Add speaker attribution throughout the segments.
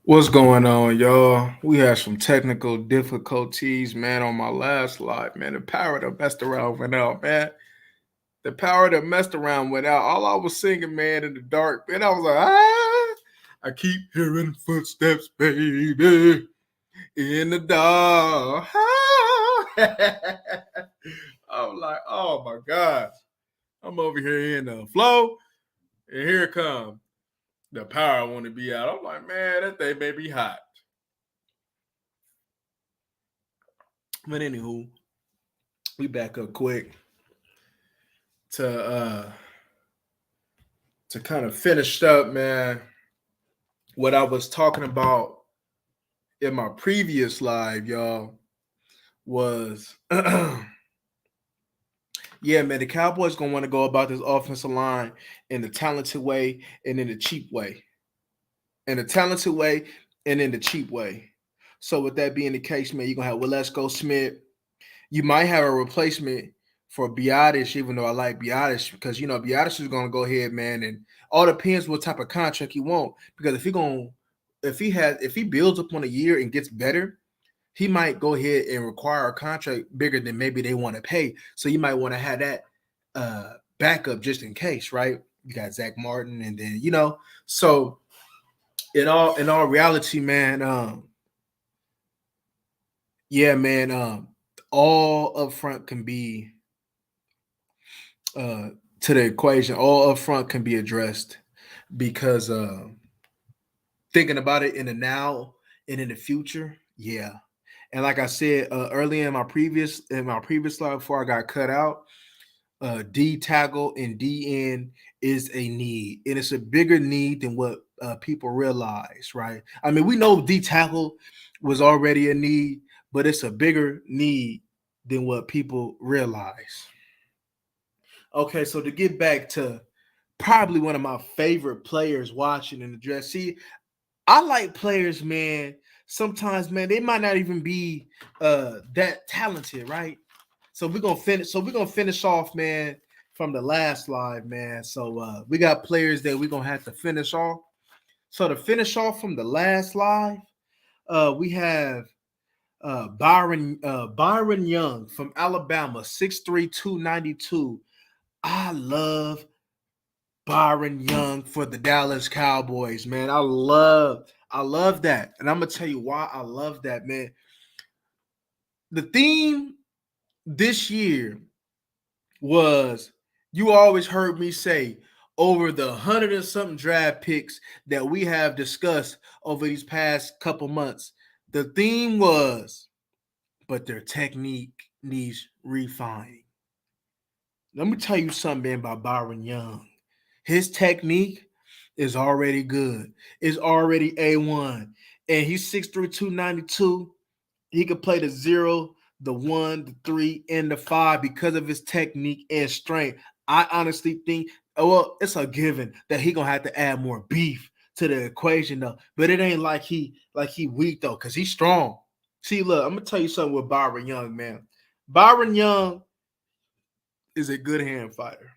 Speaker 1: What's going on, y'all? We had some technical difficulties, man, on my last live, man. The power that messed around went out, man. The power that messed around went out. All I was singing, man, in the dark, man, I was like, I keep hearing footsteps, baby, in the dark. I'm like, oh my gosh. I'm over here in the flow, and here it comes. The power want to be out. I'm like, man, that thing may be hot. But anywho, we back up quick to kind of finish up, man. What I was talking about in my previous live, y'all, was yeah, man, the Cowboys gonna want to go about this offensive line in the talented way and in the cheap way. In the talented way and in the cheap way. So with that being the case, man, you're gonna have Wilesco Smith. You might have a replacement for Biotish, even though I like Biotish, because Biotish is gonna go ahead, man, and all depends what type of contract he want. Because if he builds up on a year and gets better, he might go ahead and require a contract bigger than maybe they want to pay. So you might want to have that backup just in case, right? You got Zach Martin, and then so in all reality, man, yeah, man, all upfront can be to the equation. All upfront can be addressed because thinking about it in the now and in the future, yeah. And like I said earlier in my previous slide before I got cut out, D tackle and D end is a need, and it's a bigger need than what people realize, right? I mean, we know D tackle was already a need, but it's a bigger need than what people realize. Okay, so to get back to probably one of my favorite players watching in the dress. See, I like players, man. Sometimes, man, they might not even be that talented, right? So we're gonna finish off, man, from the last live, man. So we got players that we're gonna have to finish off. So to finish off from the last live, we have Byron Young from Alabama, 6'3", 292. I love Byron Young for the Dallas Cowboys, man. I love that. And I'm gonna tell you why I love that, man. The theme this year was, you always heard me say, over the 100 and something draft picks that we have discussed over these past couple months, the theme was, but their technique needs refining. Let me tell you something, man, about Byron Young. His technique is already good. It's already A1. And he's 6'3", 292. He could play the 0, the 1, the 3, and the 5 because of his technique and strength. I honestly think, well, it's a given that he gonna have to add more beef to the equation though. But it ain't like he weak though, because he's strong. See, look, I'm gonna tell you something with Byron Young, man. Byron Young is a good hand fighter.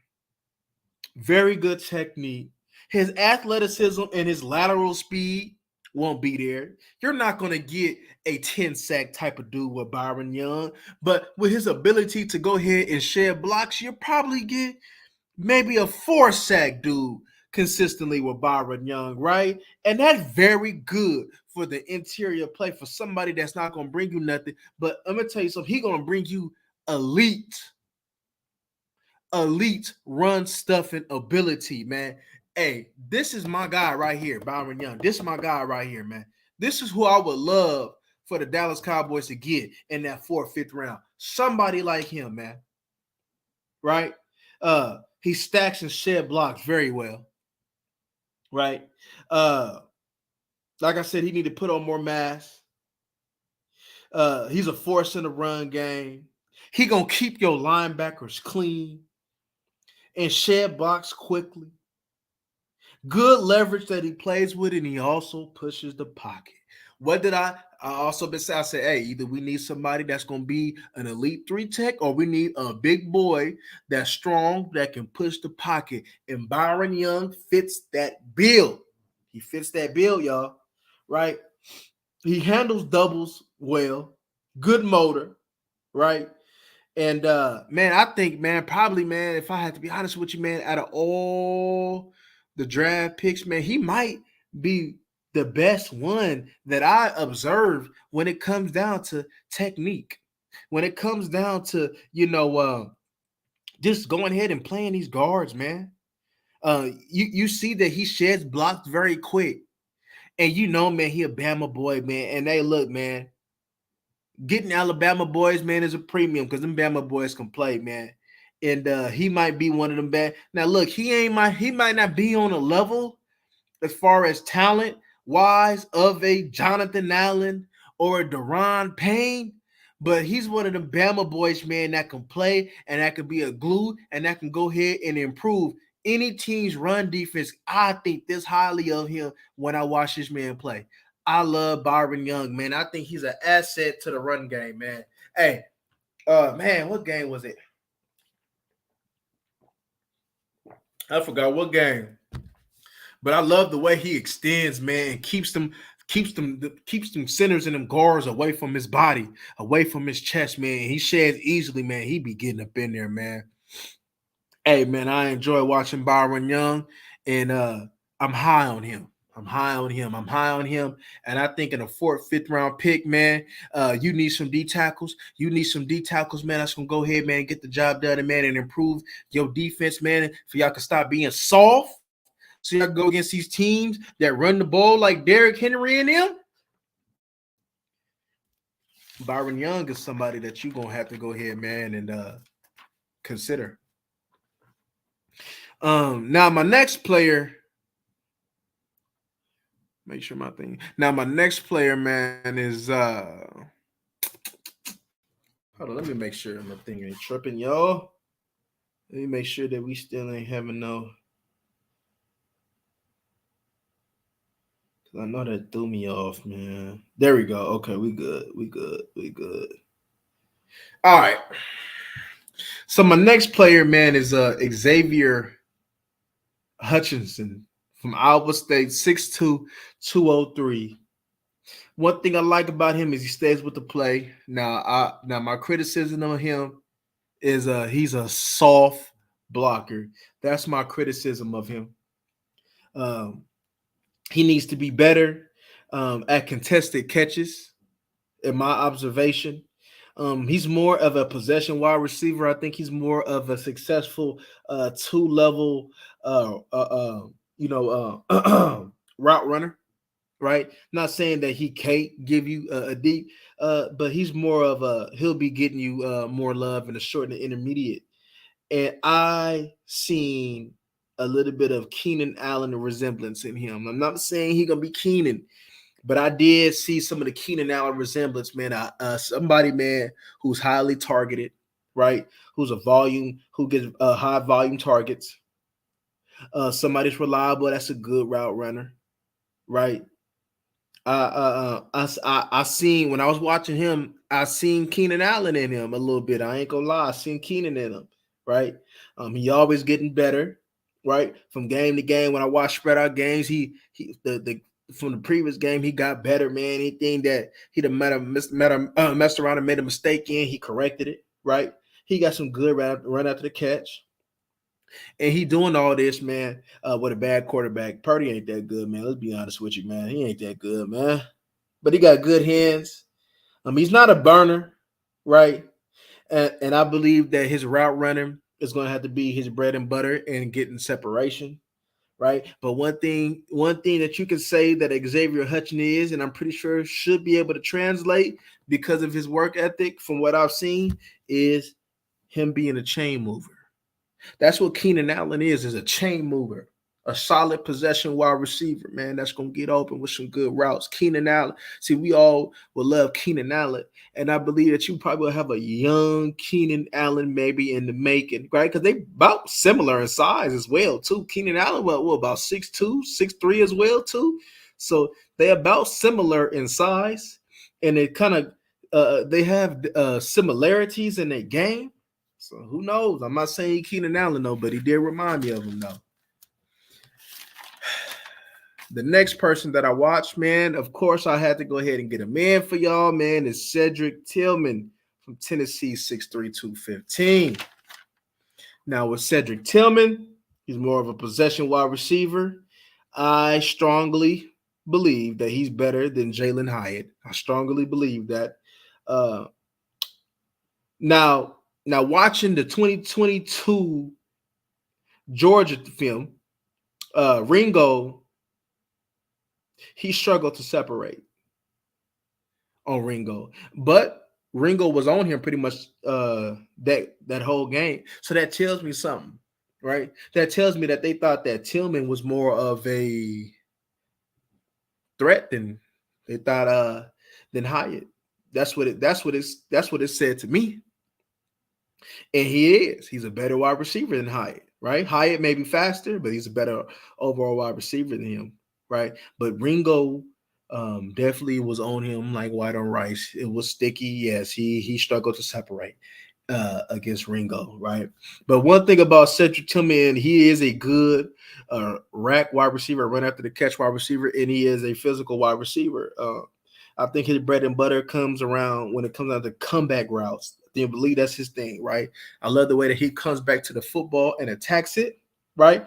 Speaker 1: Very good technique. His athleticism and his lateral speed won't be there. You're not going to get a 10 sack type of dude with Byron Young, but with his ability to go ahead and shed blocks, you'll probably get maybe a 4 sack dude consistently with Byron Young, right? And that's very good for the interior play for somebody that's not going to bring you nothing. But I'm going to tell you something, he's going to bring you elite run stuffing ability, man. Hey, this is my guy right here, Byron Young. This is my guy right here, man. This is who I would love for the Dallas Cowboys to get in that fourth, fifth round. Somebody like him, man. Right? He stacks and shed blocks very well. Right? Like I said, he need to put on more mass. He's a force in the run game. He gonna keep your linebackers clean and shed blocks quickly. Good leverage that he plays with, and he also pushes the pocket. What did I also been say? I said, hey, either we need somebody that's going to be an elite 3 tech, or we need a big boy that's strong that can push the pocket. And Byron Young fits that bill. He fits that bill, y'all. right? He handles doubles well, good motor, right? And man, I think, man, probably, man, if I had to be honest with you, man, out of all the draft picks, man, he might be the best one that I observed when it comes down to technique. When it comes down to, just going ahead and playing these guards, man. You see that he sheds blocks very quick. And man, he a Bama boy, man. And they look, man, getting Alabama boys, man, is a premium because them Bama boys can play, man. And he might be one of them bad. Now, look, he might not be on a level as far as talent wise of a Jonathan Allen or a Deron Payne, but he's one of them Bama boys, man, that can play and that can be a glue and that can go ahead and improve any team's run defense. I think this highly of him when I watch this man play. I love Byron Young, man. I think he's an asset to the run game, man. Hey, man, what game was it? I forgot what game. But I love the way he extends, man, and keeps them centers and them guards away from his body, away from his chest, man. He sheds easily, man. He be getting up in there, man. Hey, man, I enjoy watching Byron Young, and I'm high on him. I'm high on him. I'm high on him. And I think in a fourth, fifth round pick, man, you need some D tackles. You need some D tackles, man. That's gonna go ahead, man, get the job done, man, and improve your defense, man. For y'all can stop being soft. So y'all go against these teams that run the ball like Derrick Henry and them. Byron Young is somebody that you're gonna have to go ahead, man, and consider. Now my next player. Make sure my thing. Now my next player, man, is hold on, let me make sure my thing ain't tripping, y'all. Let me make sure that we still ain't having no. I know that threw me off, man. There we go. Okay, we good. We good. We good. All right. So my next player, man, is Xavier Hutchinson from Iowa State, 6'2", 203. One thing I like about him is he stays with the play. Now my criticism of him is he's a soft blocker. That's my criticism of him. Um, he needs to be better at contested catches, in my observation. He's more of a possession wide receiver. I think he's more of a successful two-level, route runner. Right? Not saying that he can't give you a deep, but he's more of he'll be getting you more love in the short and the intermediate. And I seen a little bit of Keenan Allen resemblance in him. I'm not saying he's gonna be Keenan, but I did see some of the Keenan Allen resemblance, man. Somebody, man, who's highly targeted, right? Who's who gets high volume targets. Somebody's reliable. That's a good route runner, right? I seen when I was watching him, I seen Keenan Allen in him a little bit. I ain't gonna lie, I seen Keenan in him, right? He always getting better, right? From game to game. When I watch spread out games, he the from the previous game, he got better, man. Anything that he'd have messed around and made a mistake in, he corrected it, right? He got some good run after the catch. And he doing all this, man, with a bad quarterback. Purdy ain't that good, man. Let's be honest with you, man. He ain't that good, man. But he got good hands. He's not a burner, right? And I believe that his route running is going to have to be his bread and butter and getting separation, right? But one thing that you can say that Xavier Hutchinson is, and I'm pretty sure should be able to translate because of his work ethic from what I've seen, is him being a chain mover. That's what Keenan Allen is a chain mover, a solid possession wide receiver, man. That's going to get open with some good routes. Keenan Allen. See, we all will love Keenan Allen. And I believe that you probably will have a young Keenan Allen maybe in the making, right? Because they about similar in size as well, too. Keenan Allen, what about 6'2", 6'3" as well, too? So they about similar in size. And it kind of they have similarities in their game. So who knows? I'm not saying Keenan Allen, though, but he did remind me of him, though. The next person that I watched, man, of course, I had to go ahead and get a man for y'all, man, is Cedric Tillman from Tennessee, 6'3", 215. Now, with Cedric Tillman, he's more of a possession wide receiver. I strongly believe that he's better than Jalen Hyatt. I strongly believe that. Uh, now, watching the 2022 Georgia film, Ringo, he struggled to separate on Ringo, but Ringo was on him pretty much that whole game. So that tells me something, right? That tells me that they thought that Tillman was more of a threat than they thought than Hyatt. That's what it said to me. And he is. He's a better wide receiver than Hyatt, right? Hyatt may be faster, but he's a better overall wide receiver than him, right? But Ringo definitely was on him like white on rice. It was sticky. Yes, he struggled to separate against Ringo, right? But one thing about Cedric Tillman, he is a good rack wide receiver, run after the catch wide receiver, and he is a physical wide receiver. I think his bread and butter comes around when it comes down to comeback routes. I believe that's his thing, right? I love the way that he comes back to the football and attacks it, right?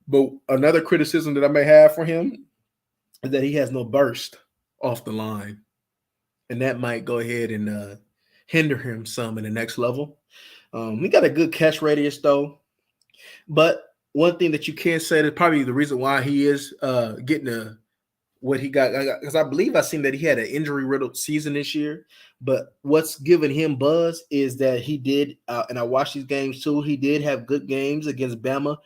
Speaker 1: But another criticism that I may have for him is that he has no burst off the line, and that might go ahead and hinder him some in the next level. He got a good catch radius though, but one thing that you can say that probably the reason why he is getting what he got, because I believe I seen that he had an injury riddled season this year. But what's giving him buzz is that he did, and I watched these games too. He did have good games against Bama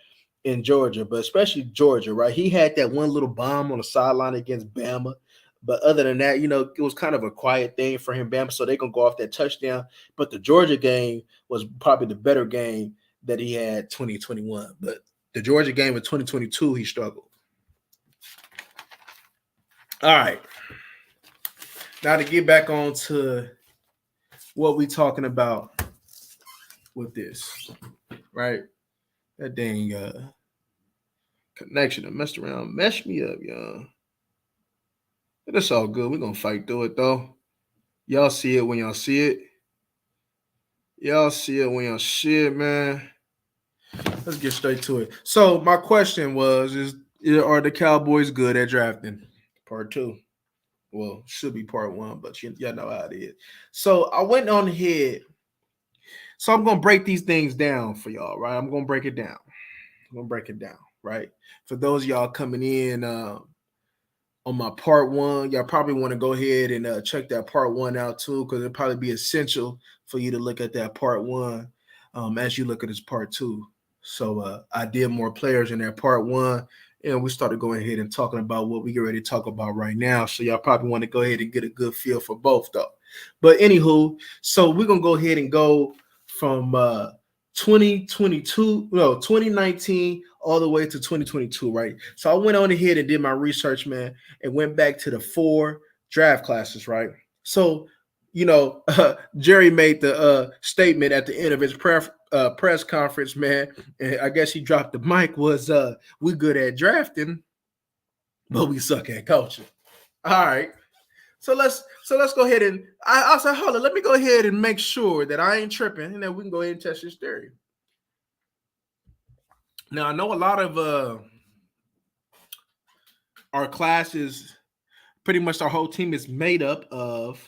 Speaker 1: and Georgia, but especially Georgia, right? He had that one little bomb on the sideline against Bama. But other than that, it was kind of a quiet thing for him, Bama. So they're going to go off that touchdown. But the Georgia game was probably the better game that he had 2021. But the Georgia game in 2022, he struggled. All right. Now to get back on to what we talking about with this, right? That dang connection that messed around, messed me up, y'all. But it's all good. We're going to fight through it, though. Y'all see it when y'all see it. Y'all see it when y'all see it, man. Let's get straight to it. So my question was, are the Cowboys good at drafting? Part 2. Well, should be part 1, but y'all know how it is. So I went on ahead. So I'm going to break these things down for y'all, right? I'm going to break it down. Right? For those of y'all coming in on my part 1, y'all probably want to go ahead and check that part 1 out too, because it'll probably be essential for you to look at that part 1 as you look at this part 2. So I did more players in that part 1, and we started going ahead and talking about what we get ready to talk about right now. So y'all probably want to go ahead and get a good feel for both, though. But anywho, so we're gonna go ahead and go from 2019 all the way to 2022, right? So I went on ahead and did my research, man, and went back to the 4 draft classes, right? So, Jerry made the statement at the end of his press conference, man, and I guess he dropped the mic, was we good at drafting, but we suck at coaching. All right. So let's go ahead and I said, hold on, let me go ahead and make sure that I ain't tripping and that we can go ahead and test this theory. Now I know a lot of our classes, pretty much our whole team is made up of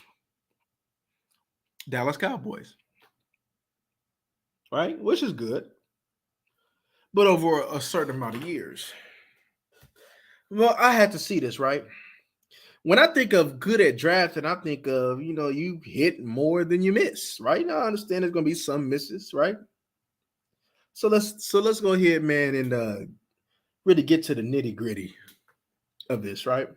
Speaker 1: Dallas Cowboys, right? Which is good, but over a certain amount of years. Well, I had to see this, right? When I think of good at drafting, I think of, you hit more than you miss, right? Now I understand there's going to be some misses, right? So let's go ahead, man, and really get to the nitty gritty of this, right?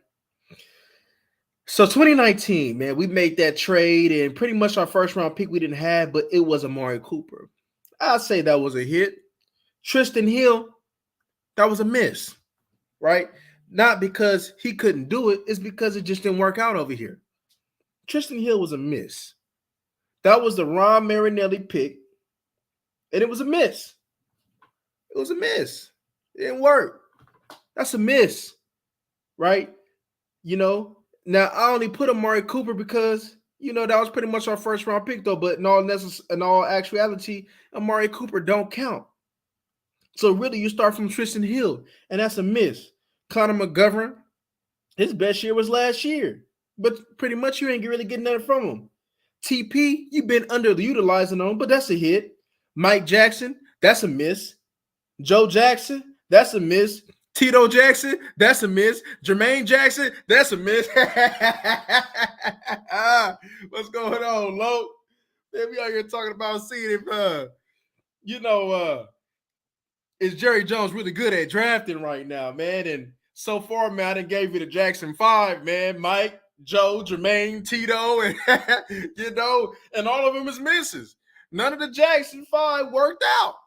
Speaker 1: So 2019, man, we made that trade, and pretty much our first round pick we didn't have, but it was Amari Cooper. I'll say that was a hit. Tristan Hill, that was a miss, right? Not because he couldn't do it, it's because it just didn't work out over here. Tristan Hill was a miss. That was the Ron Marinelli pick, and it was a miss. It was a miss. It didn't work. That's a miss. right? Now I only put Amari Cooper because that was pretty much our first round pick though. But in all actuality, Amari Cooper don't count. So really, you start from Tristan Hill, and that's a miss. Connor McGovern, his best year was last year, but pretty much you ain't really getting nothing from him. TP, you've been underutilizing on, but that's a hit. Mike Jackson, that's a miss. Joe Jackson, that's a miss. Tito Jackson, that's a miss. Jermaine Jackson, that's a miss. What's going on, Lo? Man, we out here talking about seeing if is Jerry Jones really good at drafting right now, man? And so far, man, I done gave you the Jackson 5, man. Mike, Joe, Jermaine, Tito, and and all of them is misses. None of the Jackson 5 worked out.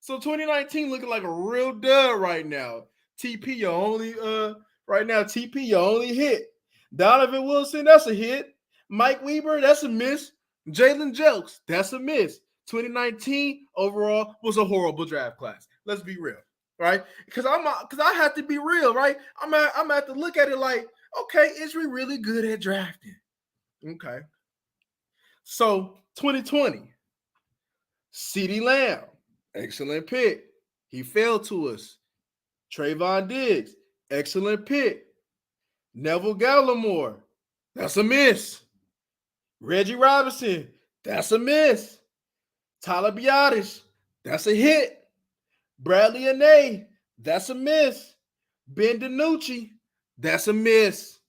Speaker 1: So 2019 looking like a real dud right now. TP, your only your only hit. Donovan Wilson, that's a hit. Mike Weber, that's a miss. Jalen Jelks, that's a miss. 2019 overall was a horrible draft class. Let's be real, right? Because I have to be real, right? I'm gonna have to look at it like, okay, is we really good at drafting? Okay. So 2020, CeeDee Lamb, excellent pick. He fell to us. Trayvon Diggs, excellent pick. Neville Gallimore, that's a miss. Reggie Robinson, that's a miss. Tyler Biadasz, that's a hit. Bradley Anae, that's a miss. Ben DiNucci, that's a miss.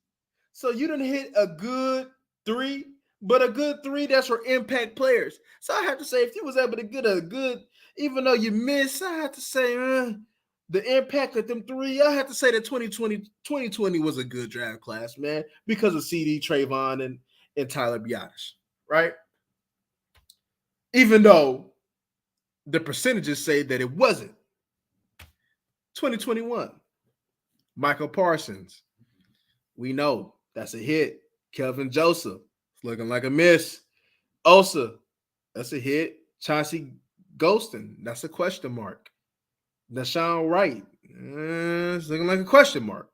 Speaker 1: So you done hit a good 3, but a good 3 that's for impact players. So I have to say, if you was able to get a good, even though you missed, I have to say, the impact of them 3, I have to say that 2020 was a good draft class, man, because of CD, Trayvon, and Tyler Biadasz, right? Even though the percentages say that it wasn't. 2021, Michael Parsons. We know that's a hit. Kelvin Joseph, looking like a miss. Osa, that's a hit. Chauncey Golston, that's a question mark. Deshaun Wright, it's looking like a question mark.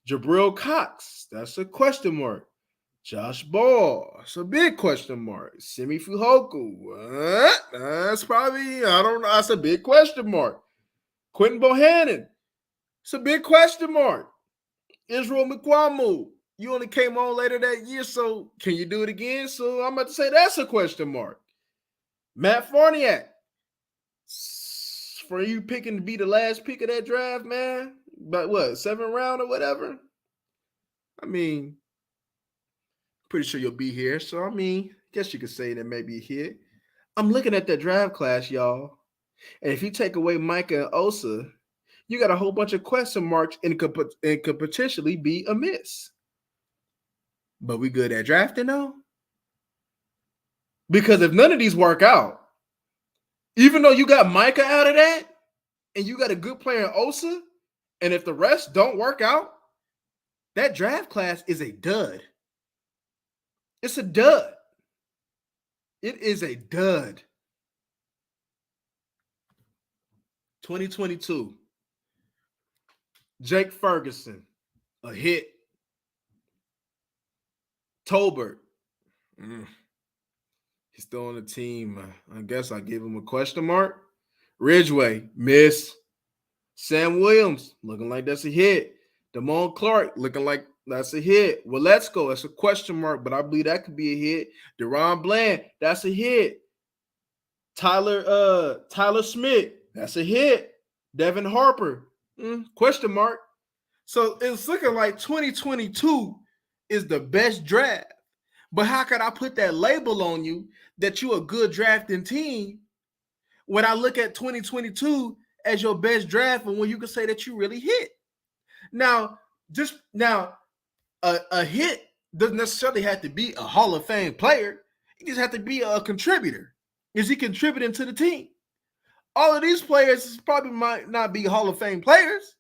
Speaker 1: Jabril Cox, that's a question mark. Josh Ball, that's a big question mark. Simi Fuhoku, that's probably, I don't know, that's a big question mark. Quentin Bohannon, it's a big question mark. Israel McQuamu, you only came on later that year, so can you do it again? So I'm about to say that's a question mark. Matt Farniak, for you picking to be the last pick of that draft, man, but what, 7th round or whatever? I mean, pretty sure you'll be here. So, I mean, guess you could say that maybe a hit. I'm looking at that draft class, y'all. And if you take away Micah and Osa, you got a whole bunch of question marks and could potentially be a miss. But we good at drafting, though? Because if none of these work out, even though you got Micah out of that, and you got a good player in Osa, and if the rest don't work out, that draft class is a dud. It's a dud. It is a dud. 2022. Jake Ferguson, a hit. Tolbert, he's still on the team. I guess I give him a question mark. Ridgeway, miss. Sam Williams, looking like that's a hit. Damone Clark, looking like that's a hit. Well, let's go. That's a question mark, but I believe that could be a hit. Deron Bland, that's a hit. Tyler Smith, that's a hit. Devin Harper, question mark. So it's looking like 2022 is the best draft. But how could I put that label on you that you a good drafting team when I look at 2022 as your best draft and when you can say that you really hit? Now, a hit doesn't necessarily have to be a Hall of Fame player. He just have to be a contributor. Is he contributing to the team? All of these players probably might not be Hall of Fame players,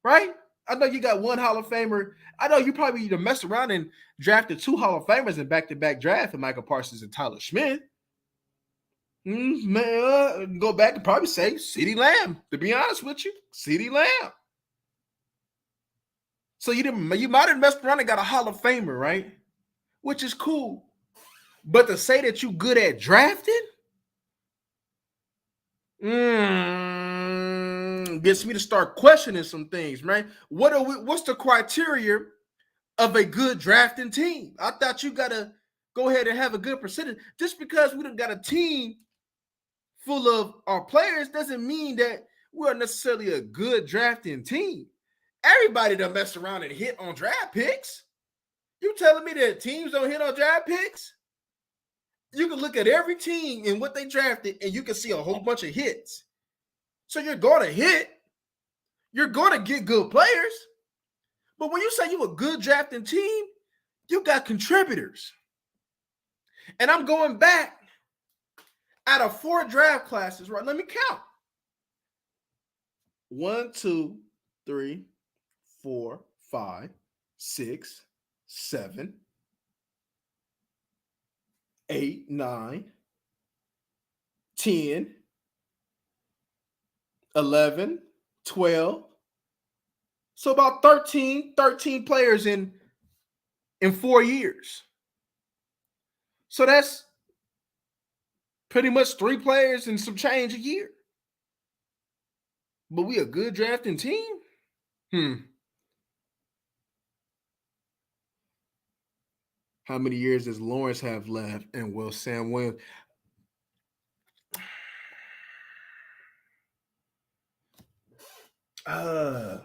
Speaker 1: right? I know you got one Hall of Famer. I know you probably messed around and drafted 2 Hall of Famers in back-to-back draft, and Michael Parsons and Tyler Smith. Go back and probably say CeeDee Lamb, to be honest with you. CeeDee Lamb. So you might have messed around and got a Hall of Famer, right? Which is cool. But to say that you good at drafting, gets me to start questioning some things, man. What's the criteria of a good drafting team? I thought you gotta go ahead and have a good percentage. Just because we done got a team full of our players doesn't mean that we're necessarily a good drafting team. Everybody done messed around and hit on draft picks. You telling me that teams don't hit on draft picks? You can look at every team and what they drafted, and you can see a whole bunch of hits. So you're going to hit. You're going to get good players. But when you say you're a good drafting team, you got contributors. And I'm going back out of 4 draft classes, right? Let me count. 1, 2, 3, 4, 5, 6, 7, 8, 9, 10, 11, 12. So about 13 players in 4 years. So that's pretty much 3 players and some change a year. But we a good drafting team? How many years does Lawrence have left? And will Sam Williams? I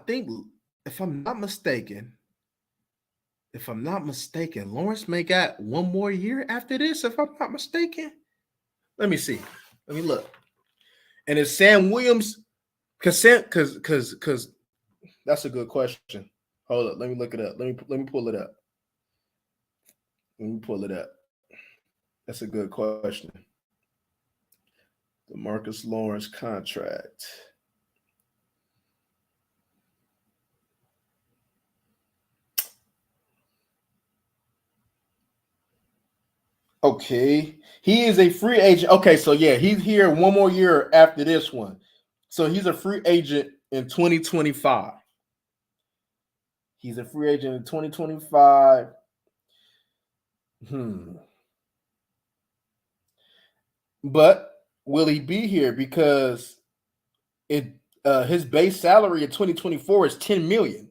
Speaker 1: think if I'm not mistaken, Lawrence may got 1 more year after this. If I'm not mistaken, let me see. Let me look. And is Sam Williams? Because that's a good question. Hold up, let me look it up. Let me pull it up. That's a good question. The Marcus Lawrence contract. Okay, he is a free agent. Okay, so yeah, he's here 1 more year after this one. So he's a free agent in 2025. He's a free agent in 2025. But will he be here? Because his base salary in 2024 is $10 million,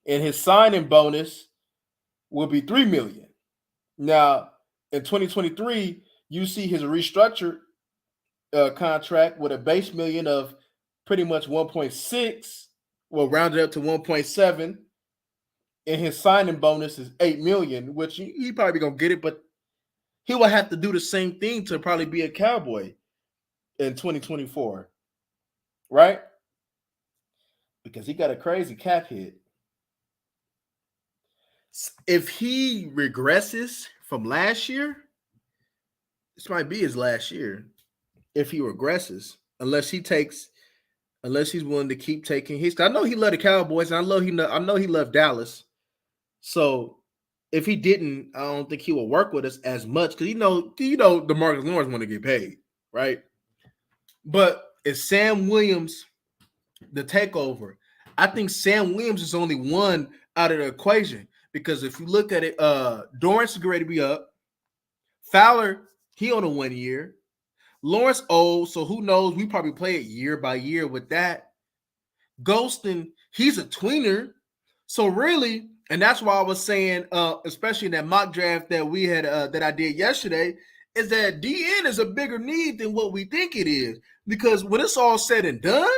Speaker 1: and his signing bonus will be $3 million. Now, in 2023, you see his restructured contract with a base million of pretty much 1.6, well, rounded up to 1.7, and his signing bonus is $8 million, which he probably gonna get it, but he will have to do the same thing to probably be a Cowboy in 2024, right? Because he got a crazy cap hit. If he regresses from last year, this might be his last year. If he regresses, unless he's willing to keep taking his. I know he loved the Cowboys, and I know he loved Dallas. So if he didn't, I don't think he will work with us as much because DeMarcus Lawrence want to get paid, right? But is Sam Williams the takeover? I think Sam Williams is only one out of the equation because if you look at it, Dorrance is ready to be up. Fowler, he on a 1 year. Lawrence old, so who knows? We probably play it year by year with that. Golston, he's a tweener. So really, and that's why I was saying, especially in that mock draft that we had that I did yesterday, is that DN is a bigger need than what we think it is. Because when it's all said and done,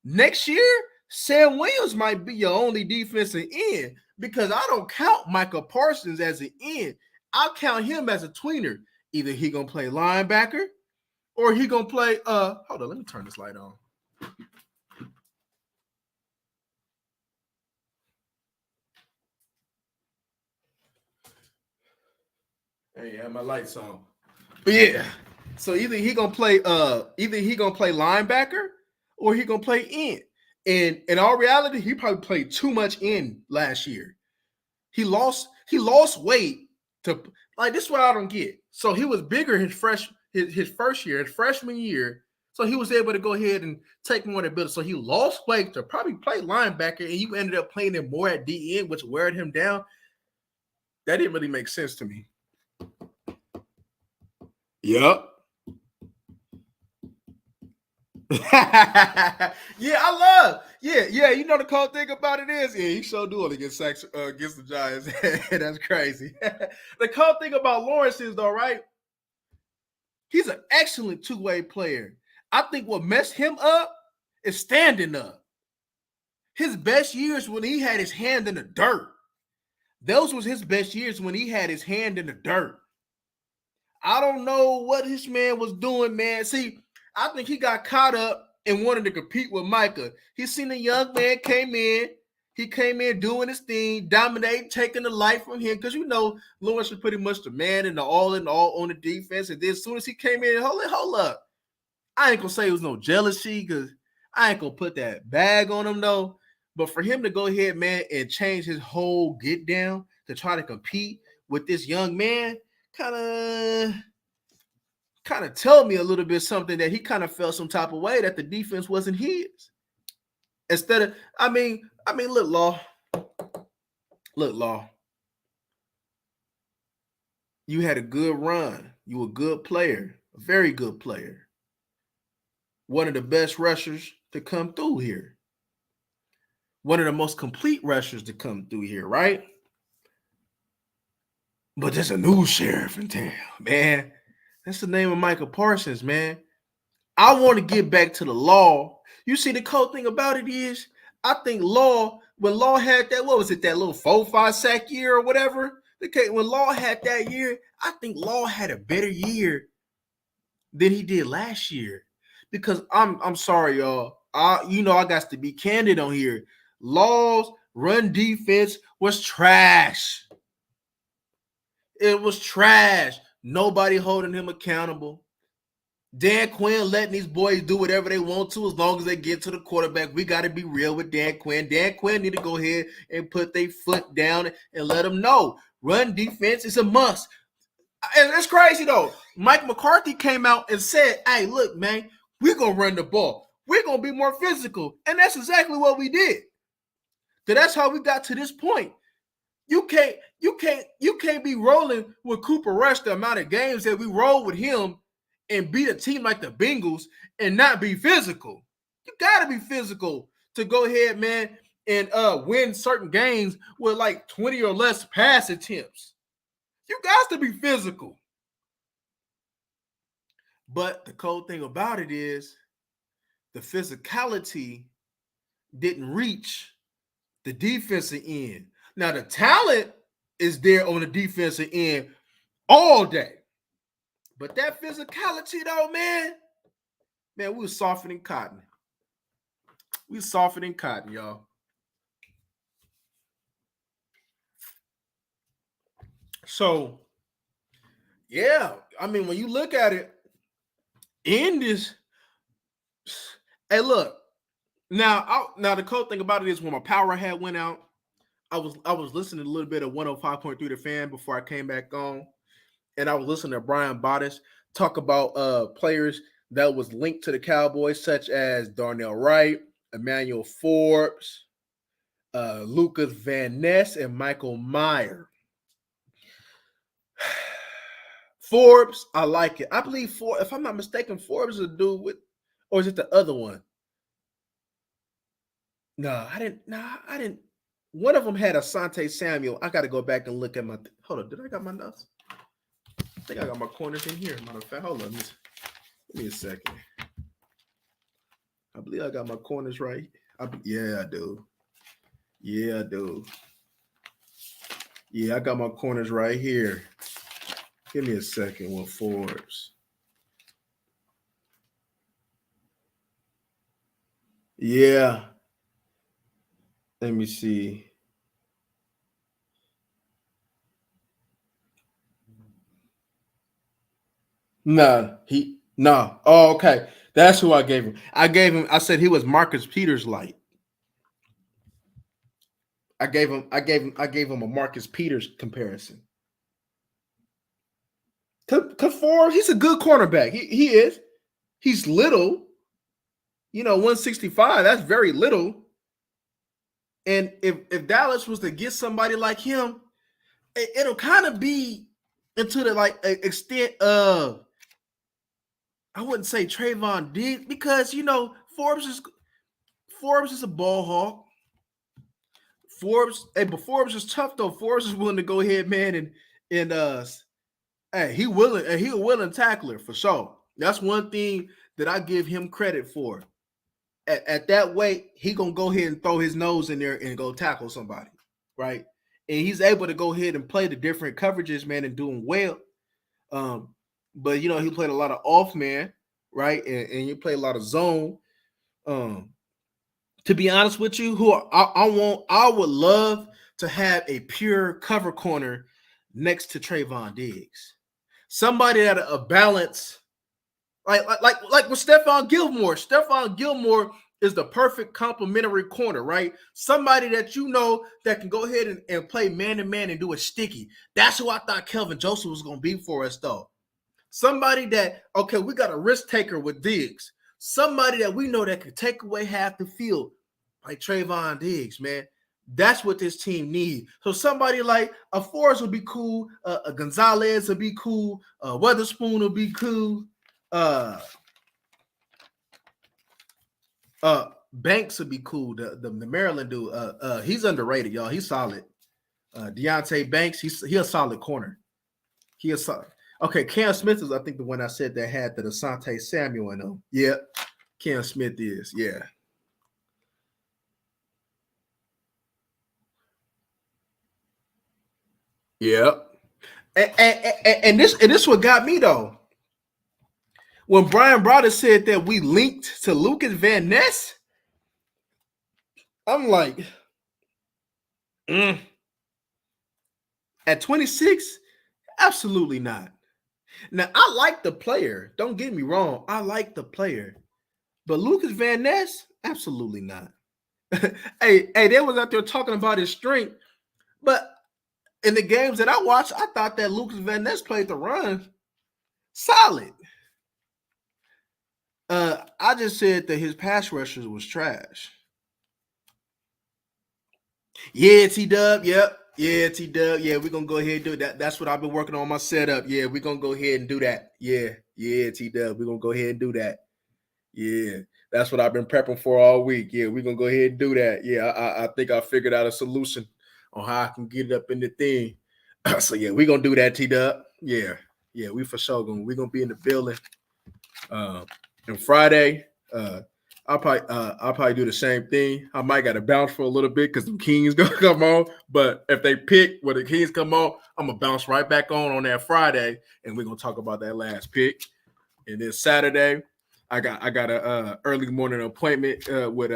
Speaker 1: next year, Sam Williams might be your only defensive end because I don't count Micah Parsons as an end. I'll count him as a tweener. Either he gonna play linebacker or he gonna play hold on, let me turn this light on. Hey, yeah, my lights on. But yeah. So either he gonna play linebacker or he gonna play end. And in all reality, he probably played too much in last year. He lost weight to like this is what I don't get. So he was bigger his first year, his freshman year, So he was able to go ahead and take more than build. So he lost weight to probably play linebacker, and you ended up playing him more at DN, which weared him down. That didn't really make sense to me. Yep. Yeah, I love. Yeah. You know the cool thing about it is, he sure do it against the Giants. That's crazy. The cool thing about Lawrence is though, right? He's an excellent two-way player. I think what messed him up is standing up. His best years when he had his hand in the dirt. Those was his best years when he had his hand in the dirt. I don't know what this man was doing, man. See, I think he got caught up and wanted to compete with Micah. He seen a young man came in. He came in doing his thing, dominating, taking the light from him. Because Lawrence was pretty much the man in all on the defense. And then as soon as he came in, hold up. I ain't gonna say it was no jealousy because I ain't gonna put that bag on him though. But for him to go ahead, man, and change his whole get down to try to compete with this young man, kind of tell me a little bit something that he kind of felt some type of way that the defense wasn't his. Instead of, look, Law. You had a good run. You were a good player, a very good player. One of the best rushers to come through here. One of the most complete rushers to come through here, right? But there's a new sheriff in town, man. That's the name of Michael Parsons, man. I want to get back to the Law. You see, the cool thing about it is, I think when Law had that, what was it, that little 4-5 sack year or whatever? Okay, when Law had that year, I think Law had a better year than he did last year. Because I'm sorry, y'all. I got to be candid on here. Law's run defense was trash. It was trash. Nobody holding him accountable. Dan Quinn letting these boys do whatever they want to as long as they get to the quarterback. We got to be real with Dan Quinn. Dan Quinn need to go ahead and put their foot down and let them know. Run defense is a must. And it's crazy, though. Mike McCarthy came out and said, hey, look, man, we're going to run the ball. We're going to be more physical. And that's exactly what we did. So that's how we got to this point. You can't be rolling with Cooper Rush the amount of games that we roll with him and beat a team like the Bengals and not be physical. You got to be physical to go ahead, man, and win certain games with like 20 or less pass attempts. You got to be physical. But the cool thing about it is the physicality didn't reach the defensive end. Now, the talent is there on the defensive end all day. But that physicality, though, man, we were softening cotton. We were softening cotton, y'all. So, yeah, when you look at it, in this, hey, look, now the cool thing about it is when my power hat went out, I was listening to a little bit of 105.3 The Fan before I came back on, and I was listening to Brian Bottas talk about players that was linked to the Cowboys, such as Darnell Wright, Emmanuel Forbes, Lucas Van Ness, and Michael Mayer. Forbes, I like it. I believe Forbes, if I'm not mistaken, Forbes is a dude with, or is it the other one? No, I didn't. One of them had Asante Samuel. I got to go back and look at my. Hold on, did I got my notes? I think I got my corners in here. Matter of fact, hold on. Give me a second. I believe I got my corners right. Yeah, I do. Yeah, I do. Yeah, I got my corners right here. Give me a second with Forbes. Yeah. Let me see. No. Oh, okay. That's who I gave him. I said he was Marcus Peters light. I gave him a Marcus Peters comparison. Cause Forbes, he's a good cornerback. He is. He's little, 165. That's very little. And if Dallas was to get somebody like him, it'll kind of be into the extent of, I wouldn't say Trayvon Diggs, because Forbes is a ball hawk. But Forbes is tough though. Forbes is willing to go ahead, man, and he a willing tackler for sure. That's one thing that I give him credit for. At that weight, he gonna go ahead and throw his nose in there and go tackle somebody, right? And he's able to go ahead and play the different coverages, man, and doing well. But he played a lot of off man, right? And you play a lot of zone. To be honest with you, I would love to have a pure cover corner next to Trayvon Diggs. Somebody at a balance, like with Stephon Gilmore. Stephon Gilmore is the perfect complementary corner, right? Somebody that that can go ahead and play man-to-man and do a sticky. That's who I thought Kelvin Joseph was going to be for us, though. Somebody that, okay, we got a risk taker with Diggs. Somebody that we know that could take away half the field, like Trayvon Diggs, man. That's what this team needs. So somebody like a Forrest would be cool. A Gonzalez would be cool. Weatherspoon would be cool. Banks would be cool. The Maryland dude. He's underrated, y'all. He's solid. Deontay Banks. He's a solid corner. He is solid. Okay, Cam Smith is, I think, the one I said that had the Asante Samuel in him. Yeah, Cam Smith is. Yeah. Yeah. And this what got me though. When Brian Browder said that we linked to Lucas Van Ness, I'm like, at 26, absolutely not. Now, I like the player. Don't get me wrong. I like the player. But Lucas Van Ness, absolutely not. hey, they was out there talking about his strength. But in the games that I watched, I thought that Lucas Van Ness played the run solid. I just said that his pass rushers was trash. Yeah, T-Dub. Yep. Yeah, T-Dub. Yeah, we're going to go ahead and do that. That's what I've been working on my setup. Yeah, we're going to go ahead and do that. Yeah, T-Dub. We're going to go ahead and do that. Yeah, that's what I've been prepping for all week. Yeah, we're going to go ahead and do that. Yeah, I think I figured out a solution on how I can get it up in the thing. So, yeah, we're going to do that, T-Dub. Yeah, we for sure we're going to be in the building. And Friday, I'll probably do the same thing. I might got to bounce for a little bit because the Kings gonna come on. But if they pick when the Kings come on, I'm gonna bounce right back on that Friday, and we're gonna talk about that last pick. And then Saturday, I got a early morning appointment with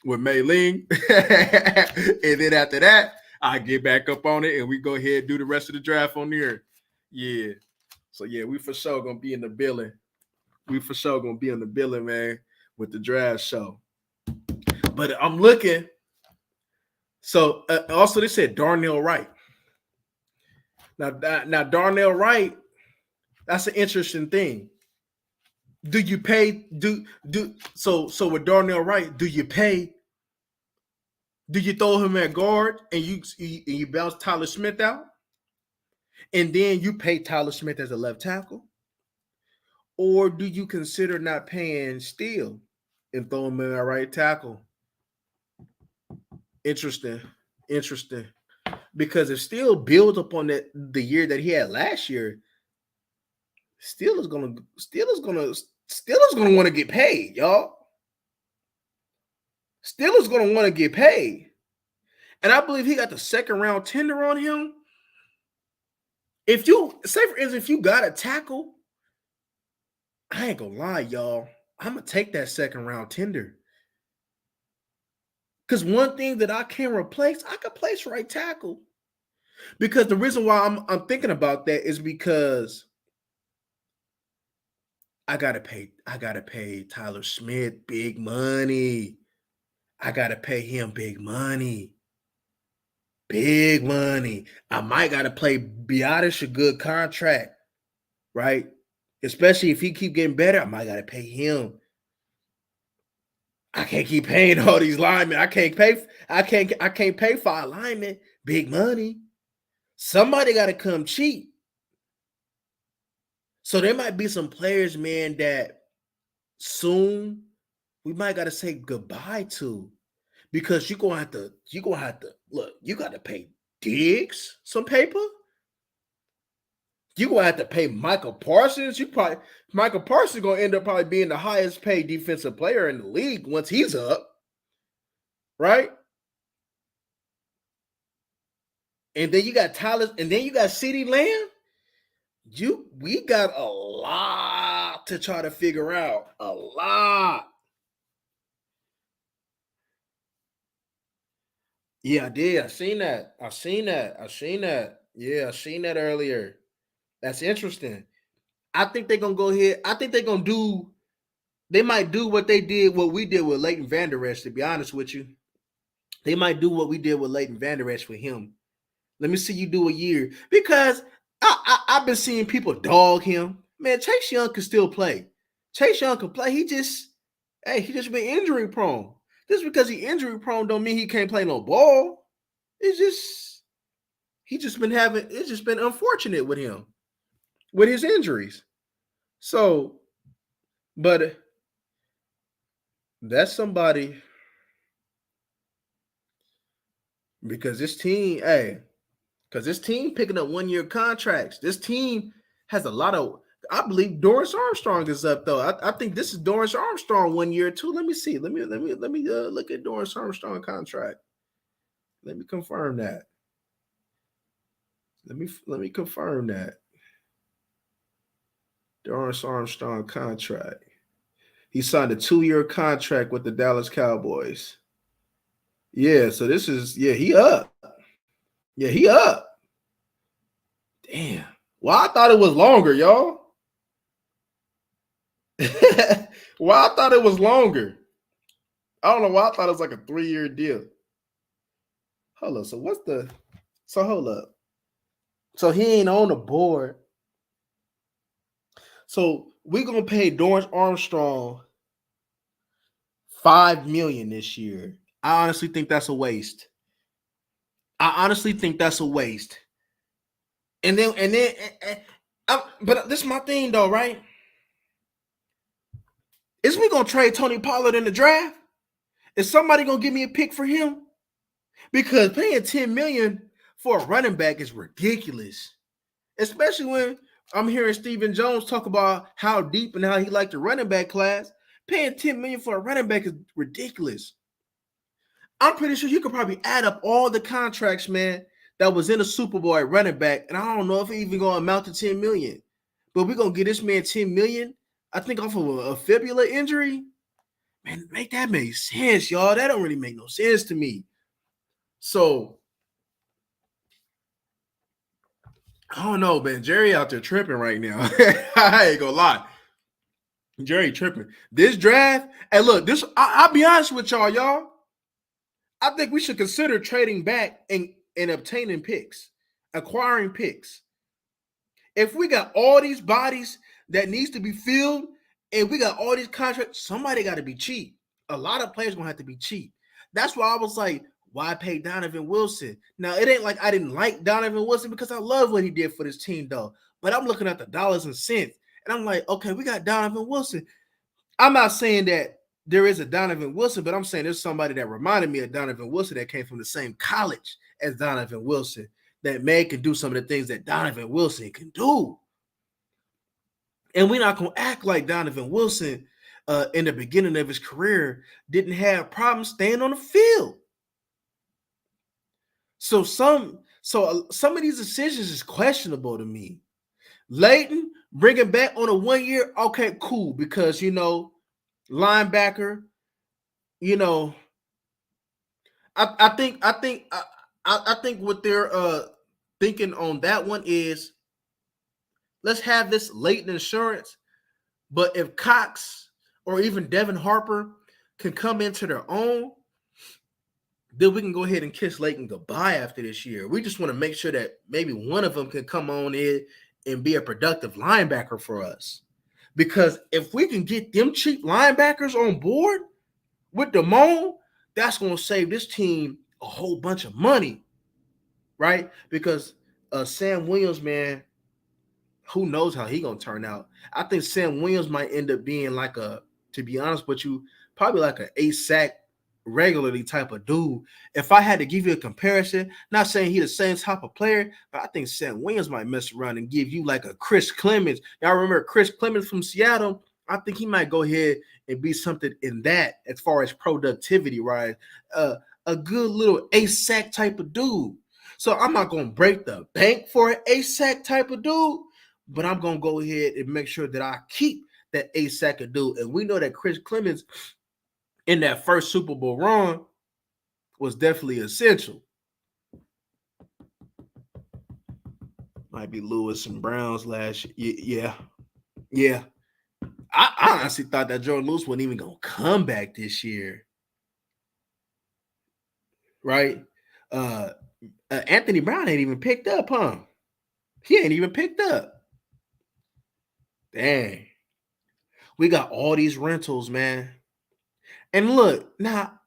Speaker 1: Mei Ling, and then after that, I get back up on it, and we go ahead and do the rest of the draft on there. Yeah. So yeah, we for sure gonna be in the building. We for sure gonna be in the building, man, with the draft show. But I'm looking. So also they said Darnell Wright. Now Darnell Wright, that's an interesting thing. Do you pay? So with Darnell Wright, do you pay? Do you throw him at guard and you bounce Tyler Smith out, and then you pay Tyler Smith as a left tackle? Or do you consider not paying Steele and throw him in a right tackle? Interesting. Because if Steele builds upon the year that he had last year, Steele is gonna want to get paid, y'all. Steele is gonna want to get paid. And I believe he got the second round tender on him. If you say, for instance, if you got a tackle, I ain't gonna lie, y'all. I'm gonna take that second round tender. Because one thing that I can replace, I can place right tackle. Because the reason why I'm thinking about that is because I gotta pay Tyler Smith big money. I gotta pay him big money. Big money. I might gotta play Biotish a good contract, right? Especially if he keep getting better, I might gotta pay him. I can't keep paying all these linemen. I can't pay for a lineman big money. Somebody gotta come cheap. So there might be some players, man, that soon we might gotta say goodbye to. Because you're gonna have to look, you gotta pay Diggs some paper. You're gonna have to pay Michael Parsons. Michael Parsons gonna end up probably being the highest paid defensive player in the league once he's up, right? And then you got Tyler, and then you got CeeDee Lamb. We got a lot to try to figure out. A lot. Yeah, I did. I seen that. Yeah, I seen that earlier. That's interesting. I think they're gonna go ahead. I think they're gonna do. They might do what we did with Leighton Vander Esch. To be honest with you, they might do what we did with Leighton Vander Esch with him. Let me see you do a year because I've been seeing people dog him. Man, Chase Young can still play. Chase Young can play. He just been injury prone. Just because he injury prone don't mean he can't play no ball. It's just it's just been unfortunate with him with his injuries. So, but that's somebody because this team picking up 1 year contracts. This team has a lot of. I believe Dorrance Armstrong is up though. I think this is Dorrance Armstrong 1 year too. Let me see. Let me look at Dorrance Armstrong contract. Let me confirm that. Let me confirm that. Dorrance Armstrong contract. He signed a 2 year contract with the Dallas Cowboys. Yeah, so this is he up. Yeah, he up. Damn. Well, I thought it was longer, y'all. Well, I thought it was longer. I don't know why I thought it was like a 3 year deal. Hold up. Hold up. So he ain't on the board. So we're gonna pay Dorrance Armstrong $5 million this year. I honestly think that's a waste. And then but this is my thing though, right? Is we gonna trade Tony Pollard in the draft? Is somebody gonna give me a pick for him? Because paying $10 million for a running back is ridiculous. Especially when I'm hearing Stephen Jones talk about how deep and how he liked the running back class. Paying $10 million for a running back is ridiculous. I'm pretty sure you could probably add up all the contracts, man, that was in the Super Bowl at running back, and I don't know if it even gonna amount to $10 million. But we're gonna get this man $10 million, I think, off of a fibula injury. Man, make that make sense, y'all. That don't really make no sense to me. So I don't know, man. Jerry out there tripping right now. I ain't gonna lie. Jerry tripping. This draft, and look, I'll be honest with y'all. I think we should consider trading back and obtaining picks, acquiring picks. If we got all these bodies that needs to be filled, and we got all these contracts, somebody got to be cheap. A lot of players gonna have to be cheap. That's why I was like, why pay Donovan Wilson? Now, it ain't like I didn't like Donovan Wilson because I love what he did for this team, though. But I'm looking at the dollars and cents, and I'm like, okay, we got Donovan Wilson. I'm not saying that there is a Donovan Wilson, but I'm saying there's somebody that reminded me of Donovan Wilson that came from the same college as Donovan Wilson that can do some of the things that Donovan Wilson can do. And we're not going to act like Donovan Wilson in the beginning of his career didn't have problems staying on the field. So some of these decisions is questionable to me. Leighton, bringing back on a 1 year, okay, cool, because, linebacker, I think what they're thinking on that one is let's have this Leighton insurance, but if Cox or even Devin Harper can come into their own, then we can go ahead and kiss Leighton goodbye after this year. We just want to make sure that maybe one of them can come on in and be a productive linebacker for us. Because if we can get them cheap linebackers on board with Damone, that's going to save this team a whole bunch of money, right? Because Sam Williams, man, who knows how he gonna turn out? I think Sam Williams might end up being like to be honest with you, probably like an 8 sack regularly type of dude. If I had to give you a comparison, not saying he the same type of player, but I think Sam Williams might mess around and give you like a Chris Clemens. Y'all remember Chris Clemens from Seattle? I think he might go ahead and be something in that as far as productivity, right? A good little 8 sack type of dude. So I'm not gonna break the bank for an 8 sack type of dude, but I'm gonna go ahead and make sure that I keep that 8 sack dude. And we know that Chris Clemens in that first Super Bowl run was definitely essential. Might be Lewis and Browns last year. Yeah. I honestly thought that Jordan Lewis wasn't even gonna come back this year. Right? Anthony Brown ain't even picked up, huh? He ain't even picked up. Dang. We got all these rentals, man. And look, now,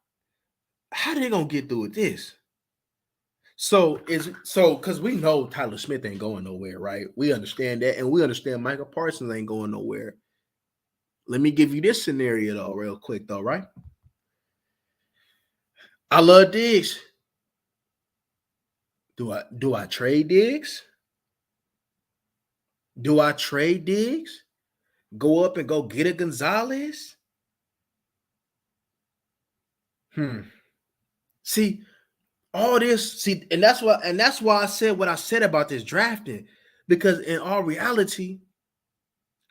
Speaker 1: how they gonna get through with this? So because we know Tyler Smith ain't going nowhere, right? We understand that, and we understand Michael Parsons ain't going nowhere. Let me give you this scenario though, real quick though, right? I love Diggs. Do I trade Diggs? Do I trade Diggs? Go up and go get a Gonzalez? See, all this, and that's why I said what I said about this drafting. Because in all reality,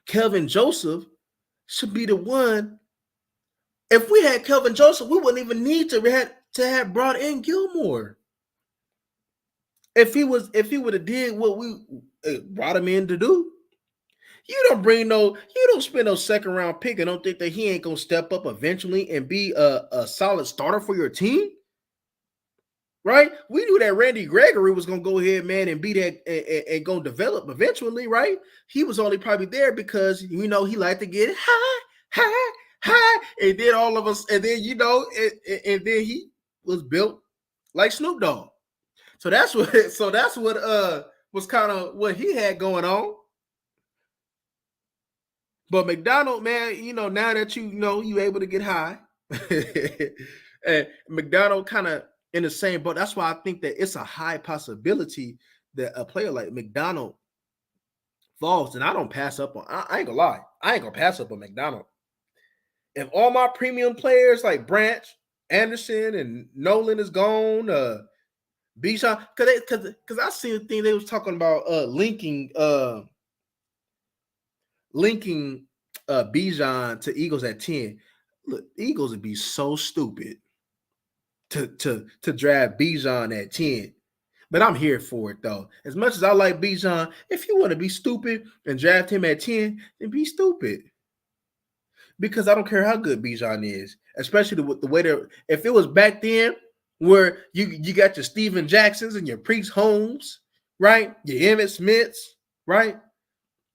Speaker 1: Kelvin Joseph should be the one. If we had Kelvin Joseph, we wouldn't even need to have brought in Gilmore. If he would have did what we brought him in to do, you don't spend no second round pick and don't think that he ain't gonna step up eventually and be a solid starter for your team. Right? We knew that Randy Gregory was gonna go ahead, man, and be that and go develop eventually, right? He was only probably there because he liked to get high, and then all of us, and then and then he was built like Snoop Dogg. So that's what was kind of what he had going on. But McDonald, man, now that you able to get high, and McDonald kind of in the same boat. That's why I think that it's a high possibility that a player like McDonald falls. And I don't pass up on. I ain't gonna lie, I ain't gonna pass up on McDonald. If all my premium players like Branch, Anderson, and Nolan is gone, Bijan, because I seen a thing they was talking about linking Bijan to Eagles at 10. Look, Eagles would be so stupid to draft Bijan at 10. But I'm here for it though. As much as I like Bijan, if you want to be stupid and draft him at 10, then be stupid. Because I don't care how good Bijan is, especially the way that if it was back then where you got your Steven Jacksons and your Priest Holmes, right? Your Emmitt Smiths, right?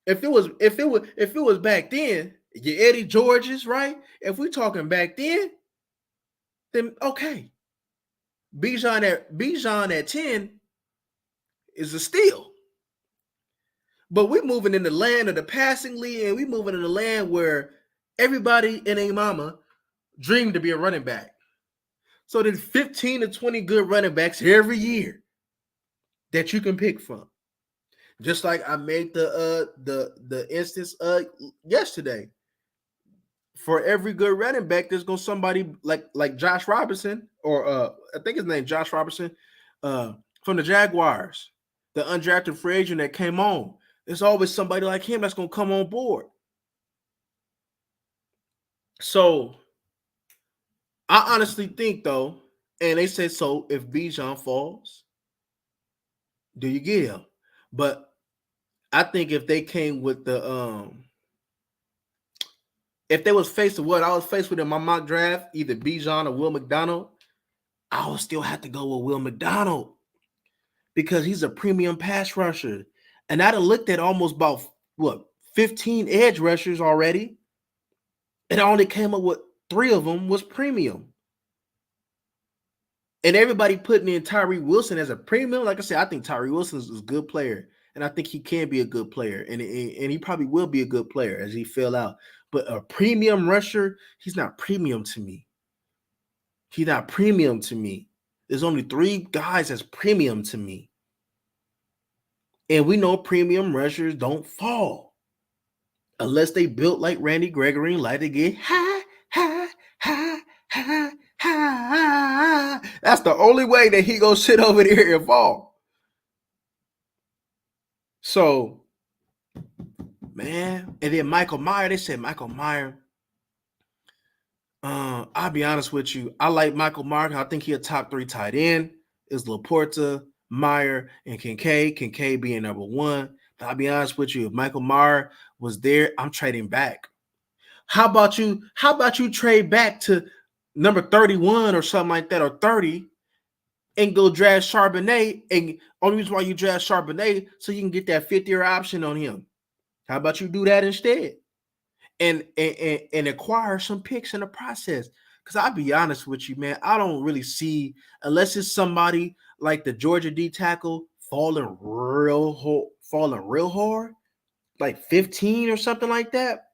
Speaker 1: If it was back then, your Eddie Georges, right? If we're talking back then okay. Bijan at 10 is a steal. But we're moving in the land of the passing league, and we're moving in the land where everybody and a mama dream to be a running back. So there's 15 to 20 good running backs every year that you can pick from. Just like I made the instance yesterday. For every good running back, there's gonna somebody like Josh Robinson, or I think his name Josh Robinson, from the Jaguars, the undrafted free agent that came on. There's always somebody like him that's gonna come on board. So I honestly think though, and they said so if Bijan falls, do you get him? But I think if they came with the if they was faced with what I was faced with in my mock draft, either Bijan or Will McDonald, I would still have to go with Will McDonald because he's a premium pass rusher. And I'd have looked at almost about 15 edge rushers already, and I only came up with 3 of them was premium. And everybody putting in Tyree Wilson as a premium. Like I said, I think Tyree Wilson is a good player, and I think he can be a good player, and he probably will be a good player as he fill out. But a premium rusher, he's not premium to me. He's not premium to me. There's only 3 guys that's premium to me. And we know premium rushers don't fall unless they built like Randy Gregory and like to get high, high, high, high, high. That's the only way that he gonna sit over there and fall. So, man, and then Michael Mayer, they said Michael Mayer. I'll be honest with you. I like Michael Mayer. I think he a top 3 tight end. Is Laporta, Meyer, and Kincaid. Kincaid being number 1. But I'll be honest with you. If Michael Mayer was there, I'm trading back. How about you? How about you trade back to number 31 or something like that, or 30, and go draft Charbonnet? And only reason why you draft Charbonnet so you can get that 50-year option on him. How about you do that instead? And acquire some picks in the process. Because I'll be honest with you, man, I don't really see, unless it's somebody like the Georgia D tackle falling real hard, like 15 or something like that,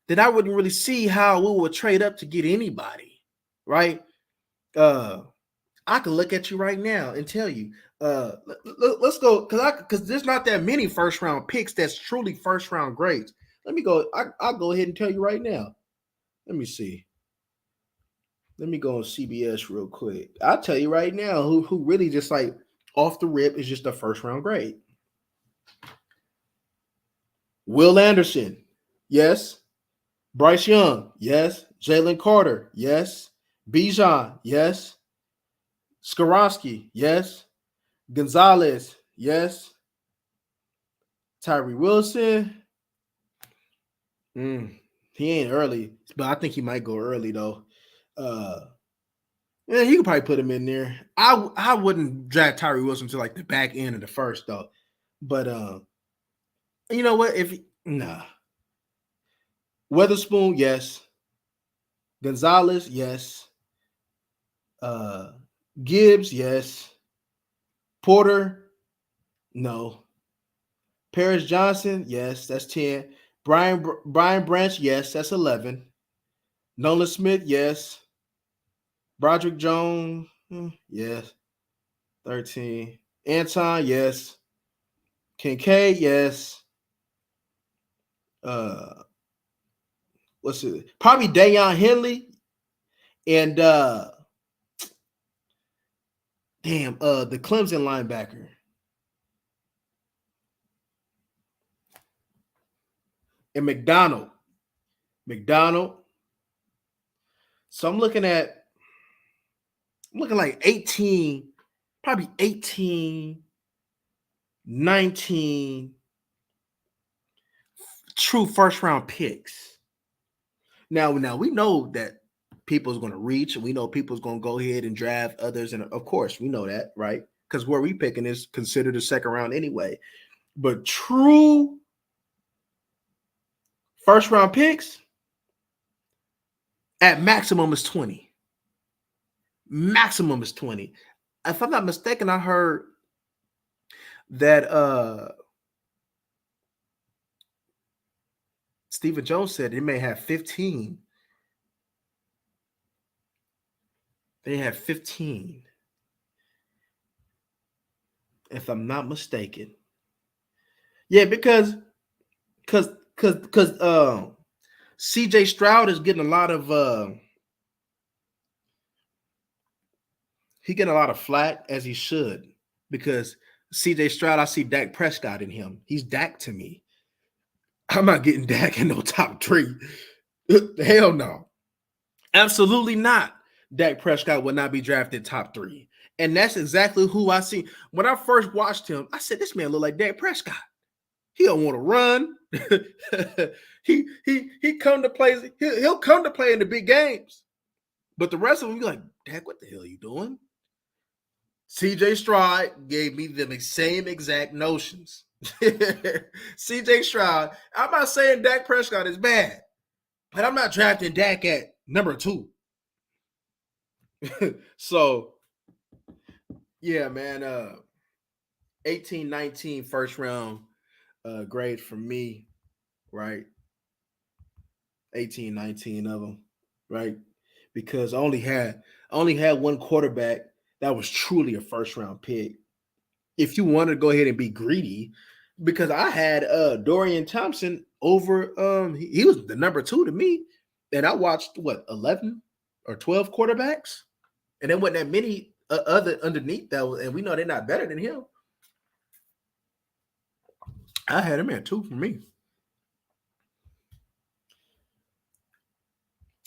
Speaker 1: then I wouldn't really see how we would trade up to get anybody, right? I can look at you right now and tell you, let's go, because there's not that many first round picks that's truly first round grades. Let me go. I'll go ahead and tell you right now. Let me see. Let me go on CBS real quick. I'll tell you right now who really just like off the rip is just a first round grade. Will Anderson, yes. Bryce Young, yes. Jalen Carter, yes. Bijan, yes. Skoronski, yes. Gonzalez, yes. Tyree Wilson. He ain't early, but I think he might go early though. Yeah, you could probably put him in there. I wouldn't draft Tyree Wilson to like the back end of the first though. But you know what? Weatherspoon, yes. Gonzalez, yes. Gibbs, yes. Porter, no. Paris Johnson, yes, that's 10. Brian Branch, yes, that's 11. Nolan Smith, yes. Broderick Jones, yes, 13. Anton, yes. Kincaid, yes. What's it? Probably Dayon Henley and the Clemson linebacker. And McDonald. So I'm looking like 18, probably 18, 19 true first round picks. Now we know that people's going to reach, and we know people's going to go ahead and draft others. And of course, we know that, right? Because where we picking is considered a second round anyway. But true first round picks at maximum is 20. Maximum is 20. If I'm not mistaken, I heard that Stephen Jones said they may have 15. They have 15. If I'm not mistaken. Yeah, because CJ Stroud is getting a lot of he getting a lot of flack, as he should, because CJ Stroud, I see Dak Prescott in him. He's Dak to me. I'm not getting Dak in no top 3. Hell no. Absolutely not. Dak Prescott will not be drafted top 3. And that's exactly who I see. When I first watched him, I said, this man look like Dak Prescott. He don't want to run. he come to play. He'll come to play in the big games. But the rest of them, you're like, Dak, what the hell are you doing? CJ Stroud gave me the same exact notions. CJ Stroud. I'm not saying Dak Prescott is bad, but I'm not drafting Dak at number 2. So yeah, man. 18-19 first round grade for me, right? 18-19 of them, right? Because I only had one quarterback that was truly a first round pick. If you want to go ahead and be greedy, because I had Dorian Thompson over he was the number 2 to me, and I watched what 11 or 12 quarterbacks, and there wasn't that many other underneath that, and we know they're not better than him. I had him at 2 for me,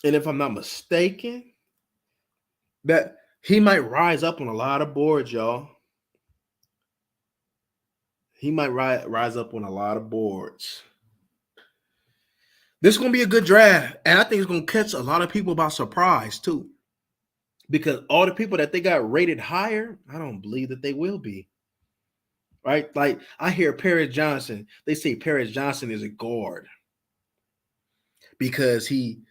Speaker 1: and if I'm not mistaken, that he might rise up on a lot of boards, y'all. He might rise up on a lot of boards. This is going to be a good draft, and I think it's going to catch a lot of people by surprise too. Because all the people that they got rated higher, I don't believe that they will be. Right? Like I hear Paris Johnson. They say Paris Johnson is a guard because he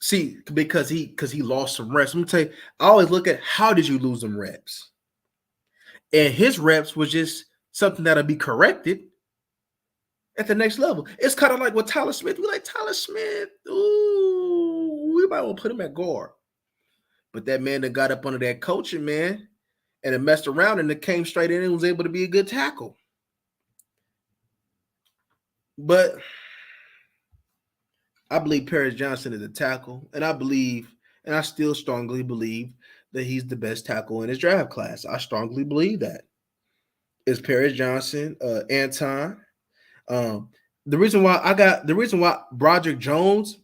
Speaker 1: lost some reps. Let me tell you, I always look at how did you lose them reps, and his reps was just something that'll be corrected at the next level. It's kind of like with Tyler Smith. We like Tyler Smith. Ooh, we might want to put him at guard. But that man that got up under that coaching, man, and it messed around and it came straight in and was able to be a good tackle. But I believe Paris Johnson is a tackle, and I still strongly believe that he's the best tackle in his draft class. I strongly believe that. It's Paris Johnson, Anton. The reason why Broderick Jones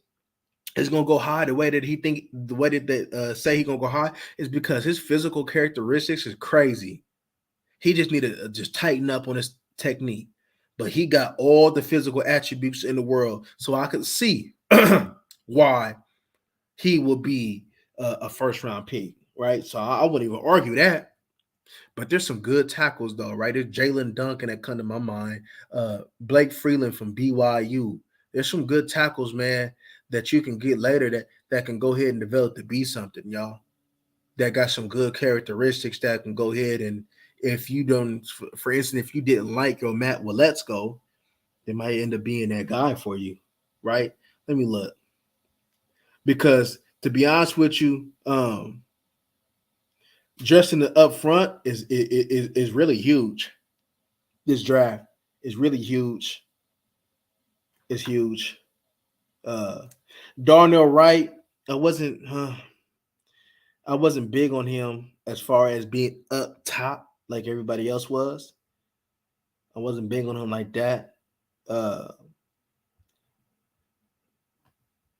Speaker 1: is gonna go high the way that they say he's gonna go high is because his physical characteristics is crazy. He just need to just tighten up on his technique, but he got all the physical attributes in the world, so I could see why he will be a first round pick, right? So I wouldn't even argue that. But there's some good tackles though, right? There's Jalen Duncan that come to my mind, Blake Freeland from BYU. There's some good tackles, man, that you can get later that can go ahead and develop to be something, y'all. That got some good characteristics that can go ahead and if you don't, for instance, if you didn't like your Matt Willetsko, it might end up being that guy for you, right? Let me look. Because to be honest with you, just in the up front is really huge. This draft is really huge. It's huge. Uh Darnell Wright, I wasn't I wasn't big on him as far as being up top like everybody else was. I wasn't big on him like that. Uh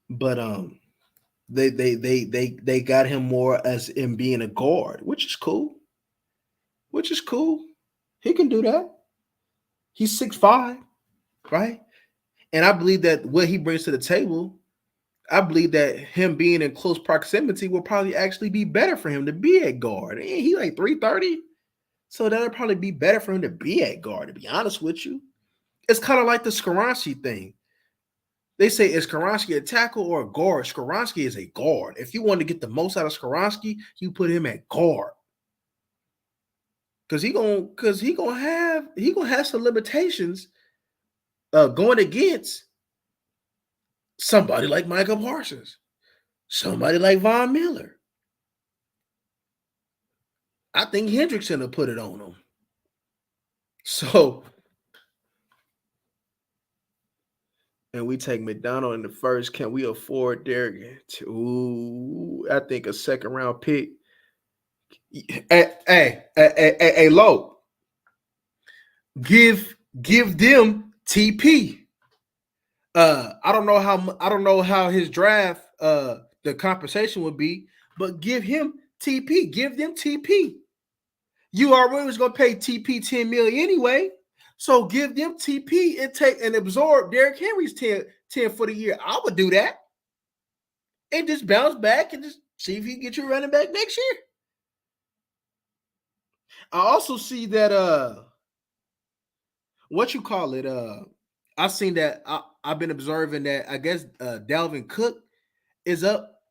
Speaker 1: but they got him more as in being a guard, which is cool. Which is cool. He can do that. He's 6'5", right? And I believe that what he brings to the table, I believe that him being in close proximity will probably actually be better for him to be at guard. And he like 330. So that'll probably be better for him to be at guard, to be honest with you. It's kind of like the Skoronski thing. They say, is Skoronski a tackle or a guard? Skoronski is a guard. If you want to get the most out of Skoronski, you put him at guard. Because he gonna have some limitations going against somebody like Michael Parsons, somebody like Von Miller. I think Hendrickson will put it on him. So, and we take McDonald in the first. Can we afford Derek? I think a second round pick. Hey, Low, give them TP. I don't know how his draft the compensation would be, but give him TP. Give them TP. You already was gonna pay TP 10 million anyway. So give them TP and take and absorb Derrick Henry's 10 for the year. I would do that. And just bounce back and just see if he can get you running back next year. I also see that what you call it? I've seen that. I've been observing that. I guess Dalvin Cook is up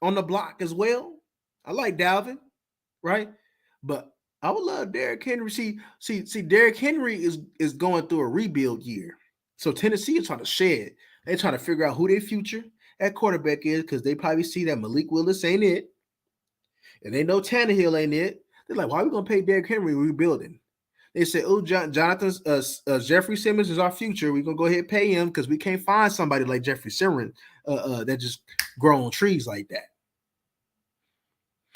Speaker 1: on the block as well. I like Dalvin, right? But I would love Derrick Henry. See, Derrick Henry is going through a rebuild year. So Tennessee is trying to shed. They're trying to figure out who their future at quarterback is because they probably see that Malik Willis ain't it, and they know Tannehill ain't it. They're like, why are we gonna pay Derrick Henry rebuilding? They said, "Oh, Jonathan Jeffrey Simmons is our future. We're gonna go ahead and pay him because we can't find somebody like Jeffrey Simmons that just grow on trees like that."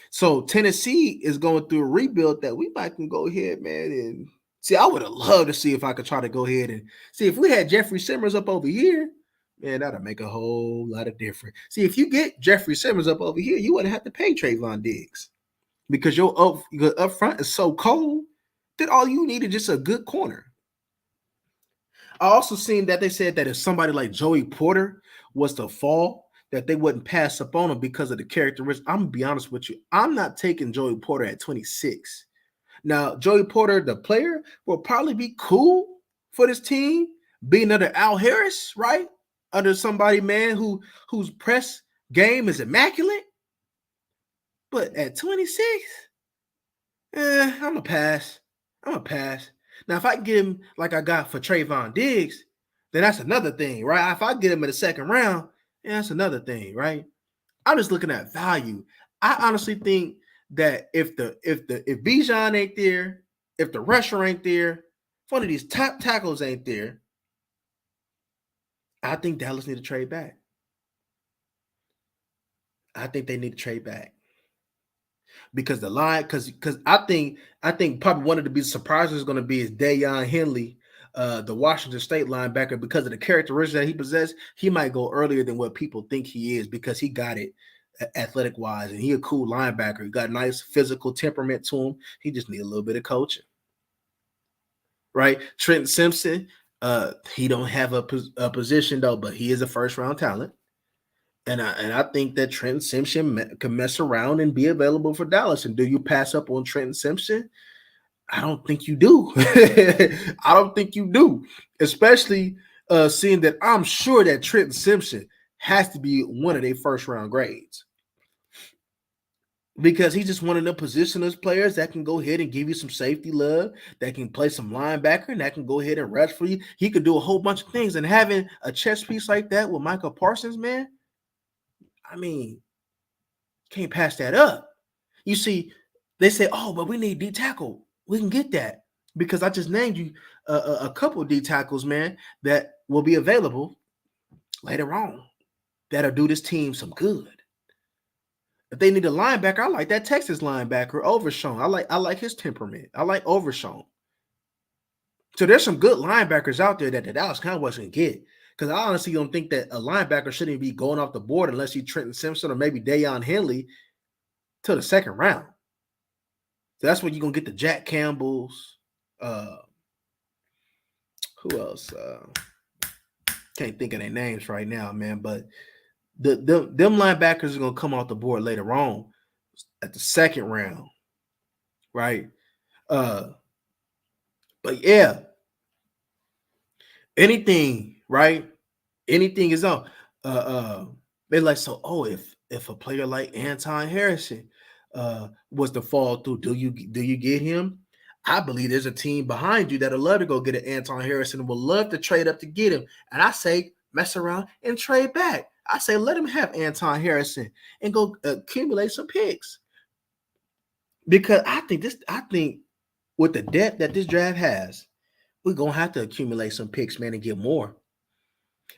Speaker 1: So Tennessee is going through a rebuild that we might can go ahead, man, and see. I would have loved to see if I could try to go ahead and see if we had Jeffrey Simmons up over here. Man, that'd make a whole lot of difference. See, if you get Jeffrey Simmons up over here, you wouldn't have to pay Trayvon Diggs because your up front is so cold that all you need is just a good corner. I also seen that they said that if somebody like Joey Porter was to fall, that they wouldn't pass up on him because of the characteristics. I'm gonna be honest with you. I'm not taking Joey Porter at 26. Now, Joey Porter, the player, will probably be cool for this team, being under Al Harris, right? Under somebody, man, whose press game is immaculate. But at 26, I'm gonna pass. I'm gonna pass. Now, if I can get him like I got for Trayvon Diggs, then that's another thing, right? If I get him in the second round, yeah, that's another thing, right? I'm just looking at value. I honestly think that if Bijan ain't there, if the rusher ain't there, if one of these top tackles ain't there, I think Dallas need to trade back. I think they need to trade back because the line, because I think probably one of the big surprises is going to be is Dayon Henley, the Washington State linebacker, because of the characteristics that he possesses. He might go earlier than what people think he is because he got it athletic wise, and he a cool linebacker. He got nice physical temperament to him. He just need a little bit of coaching, right? Trenton Simpson, he don't have a position though, but he is a first round talent. And I think that Trenton Simpson can mess around and be available for Dallas. And do you pass up on Trenton Simpson? I don't think you do. I don't think you do, especially seeing that I'm sure that Trenton Simpson has to be one of their first round grades because he's just one of the positionless players that can go ahead and give you some safety love, that can play some linebacker, and that can go ahead and rush for you. He could do a whole bunch of things. And having a chess piece like that with Michael Parsons, man, I mean, can't pass that up. You see, they say, "Oh, but we need D tackle." We can get that because I just named you a couple of D tackles, man, that will be available later on that'll do this team some good. If they need a linebacker, I like that Texas linebacker, Overshown. I like his temperament. I like Overshown. So there's some good linebackers out there that the Dallas Cowboys can get. Because I honestly don't think that a linebacker shouldn't be going off the board unless he's Trenton Simpson or maybe Dayon Henley to the second round. So that's when you're gonna get the Jack Campbells. Who else? Can't think of their names right now, man. But them linebackers are gonna come off the board later on at the second round, right? But yeah, anything, right? Anything is on. They're like, so if a player like Anton Harrison was to fall through, do you get him? I believe there's a team behind you that'll love to go get an Anton Harrison and will love to trade up to get him. And I say mess around and trade back. I say let him have Anton Harrison and go accumulate some picks. Because I think with the depth that this draft has, we're gonna have to accumulate some picks, man, and get more.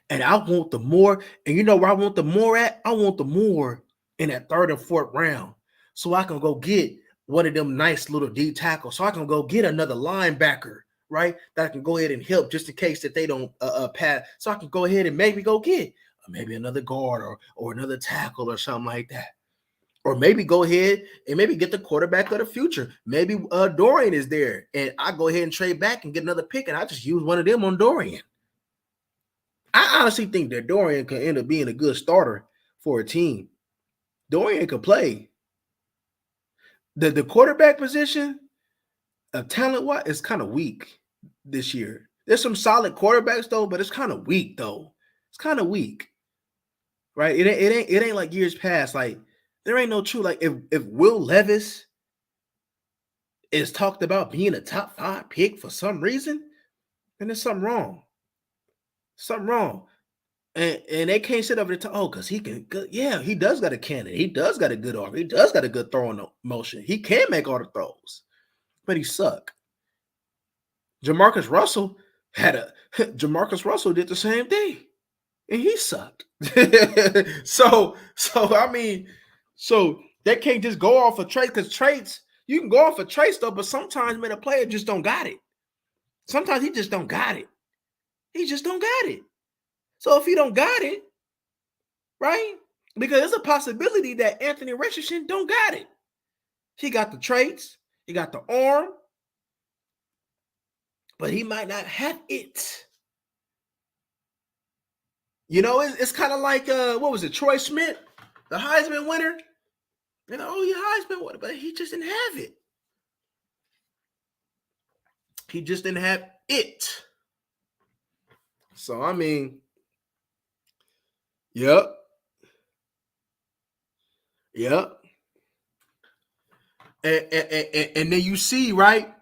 Speaker 1: And I want the more, and you know where I want the more at? I want the more in that third and fourth round. So I can go get one of them nice little D tackles. So I can go get another linebacker, right? That I can go ahead and help just in case that they don't pass. So I can go ahead and maybe go get maybe another guard or another tackle or something like that. Or maybe go ahead and maybe get the quarterback of the future. Maybe Dorian is there, and I go ahead and trade back and get another pick, and I just use one of them on Dorian. I honestly think that Dorian could end up being a good starter for a team. Dorian could play. The quarterback position, talent-wise, is kind of weak. this year. There's some solid quarterbacks though, but it's kind of weak though. It's kind of weak, right? It ain't like years past. Like there ain't no true like if Will Levis is talked about being a top 5 pick for some reason, then there's something wrong. Something wrong. And they can't sit over the top. Oh, because he can. Yeah, he does got a cannon. He does got a good arm. He does got a good throwing motion. He can make all the throws, but he suck. Jamarcus Russell Jamarcus Russell did the same thing, and he sucked. so I mean, so they can't just go off of traits because traits you can go off of traits though, but sometimes when a player just don't got it. Sometimes he just don't got it. He just don't got it. So if he don't got it, right? Because there's a possibility that Anthony Richardson don't got it. He got the traits, he got the arm, but he might not have it. You know, it's kind of like what was it, Troy Smith, the Heisman winner? You know, he Heisman winner, but he just didn't have it. He just didn't have it. So I mean, yep. And then you see, right,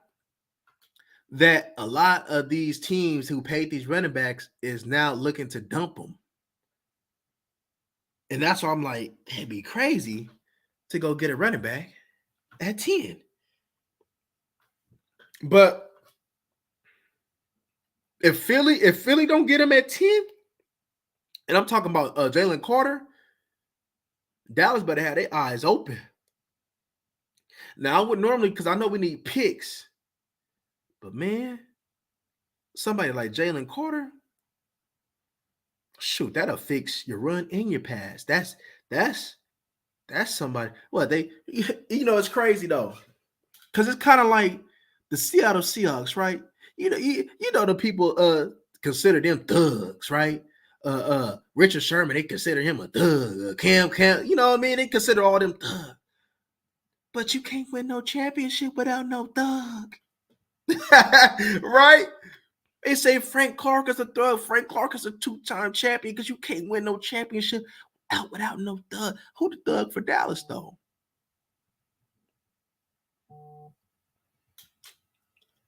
Speaker 1: that a lot of these teams who paid these running backs is now looking to dump them. And that's why I'm like, it'd be crazy to go get a running back at 10. But if Philly don't get him at 10, and I'm talking about Jalen Carter, Dallas better have their eyes open. Now, I would normally, because I know we need picks, but man, somebody like Jalen Carter, shoot, that'll fix your run and your pass. That's somebody. Well, it's crazy though, because it's kind of like the Seattle Seahawks, right? You know the people consider them thugs, right? Richard Sherman, they consider him a thug. Cam, you know what I mean? They consider all them thugs. But you can't win no championship without no thug. Right? They say Frank Clark is a thug. Frank Clark is a 2-time champion because you can't win no championship without no thug. Who the thug for Dallas, though?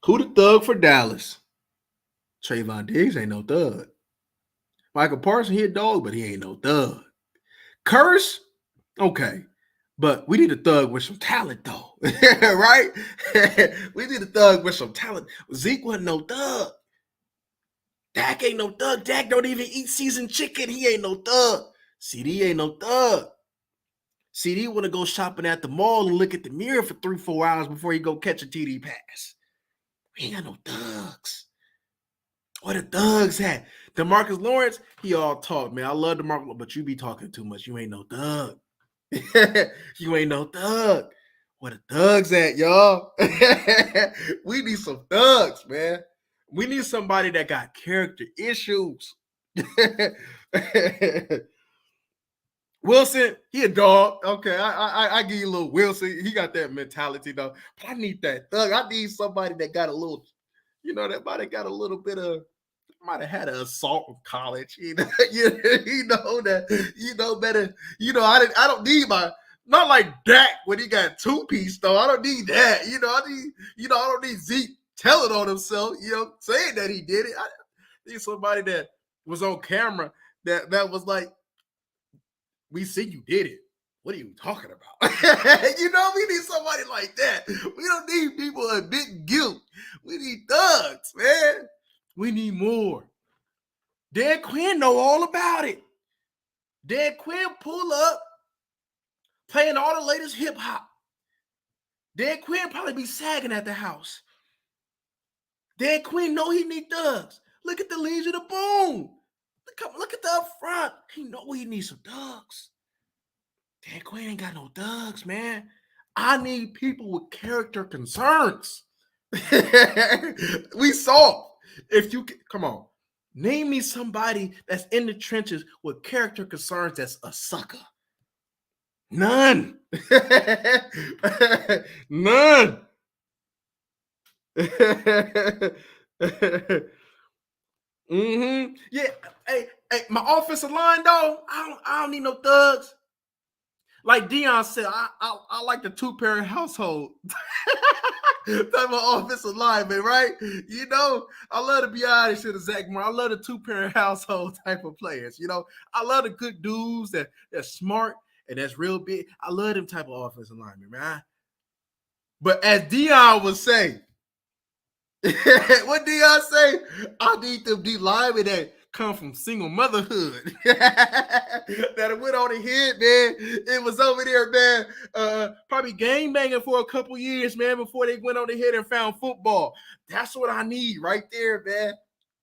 Speaker 1: Who the thug for Dallas? Trayvon Diggs ain't no thug. Michael Parsons, he a dog, but he ain't no thug. Curse, okay. But we need a thug with some talent, though. Right? We need a thug with some talent. Zeke wasn't no thug. Dak ain't no thug. Dak don't even eat seasoned chicken. He ain't no thug. CD ain't no thug. CD want to go shopping at the mall and look at the mirror for 3-4 hours before he go catch a TD pass. We ain't got no thugs. Where the thugs at? DeMarcus Lawrence, he all talk, man. I love DeMarcus, but you be talking too much. You ain't no thug. You ain't no thug. Where the thugs at, y'all? We need some thugs, man. We need somebody that got character issues. Wilson, he a dog. Okay, I give you a little Wilson. He got that mentality, though. But I need that thug. I need somebody that got a little, that might have got a little bit of, might have had an assault in college. Better. I don't need not like Dak when he got 2-piece though. I don't need that. I don't need Zeke telling on himself. Saying that he did it. I need somebody that was on camera that was like, we see you did it. What are you talking about? We need somebody like that. We don't need people in big guilt. We need thugs, man. We need more. Dan Quinn know all about it. Dan Quinn pull up, playing all the latest hip hop. Dan Quinn probably be sagging at the house. Dan Quinn know he need thugs. Look at the Legion of Boom. Look at the up front. He know he needs some thugs. Dan Quinn ain't got no thugs, man. I need people with character concerns. We saw. If you come on, name me somebody that's in the trenches with character concerns that's a sucker. None. None. Yeah. Hey, my offensive line though, I don't need no thugs. Like Dion said, I like the two-parent household type of offensive lineman, right? You know, I love to be honest with Zach Moore. I love the two-parent household type of players. You know, I love the good dudes that's smart and that's real big. I love them type of offensive linemen, man. But as Dion would say, what Dion say? I need them D linemen that come from single motherhood. That went on the head, man. It was over there, man. Probably game banging for a couple years, man, before they went on the head and found football. That's what I need right there, man.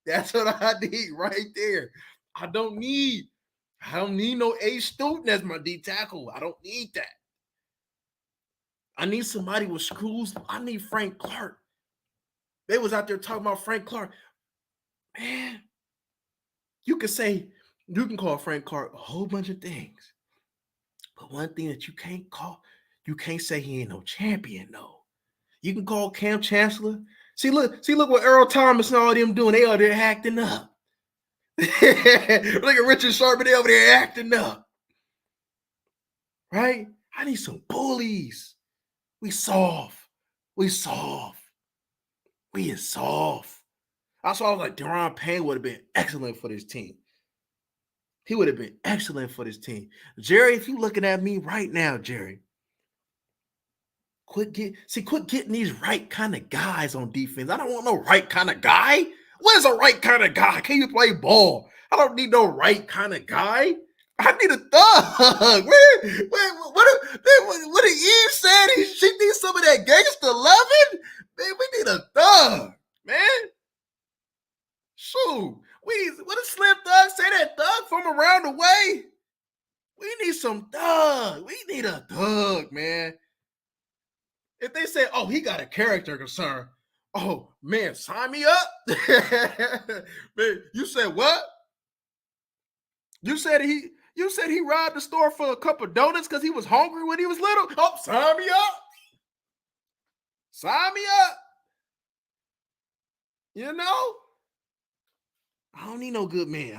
Speaker 1: That's what I need right there. I don't need no A student as my D tackle. I don't need that. I need somebody with screws. I need Frank Clark. They was out there talking about Frank Clark. Man, you can call Frank Clark a whole bunch of things. But one thing that you can't say he ain't no champion, though. You can call Cam Chancellor. See, look what Earl Thomas and all them doing. They are there acting up. Look at Richard Sharpen, they over there acting up. Right? I need some bullies. We soft. We is soft. That's why I was like, Deron Payne would have been excellent for this team. He would have been excellent for this team. Jerry, if you looking at me right now, Jerry, quit getting these right kind of guys on defense. I don't want no right kind of guy. What is a right kind of guy? Can you play ball? I don't need no right kind of guy. I need a thug. What did Eve said? She needs some of that gangster loving. Man, we need a thug, man. Shoot. What a Slim Thug say, that thug from around the way? We need some thug. We need a thug, man. If they say, oh, he got a character concern, oh man, sign me up. Man, you said what? You said he robbed the store for a cup of donuts because he was hungry when he was little. Oh, sign me up. Sign me up. You know? I don't need no good man.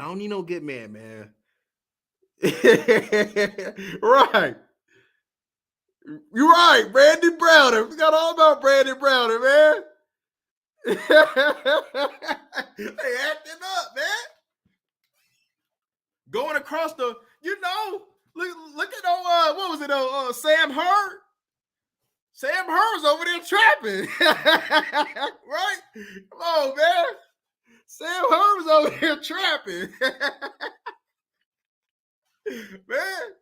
Speaker 1: Man. Right. You're right, Brandon Browner. We got all about Brandon Browner, man. They acting up, man. Going across look at what was it? Sam Hurd. Sam Hurd's over there trapping. Right? Come on, man. Sam Hurd's over here trapping. Man,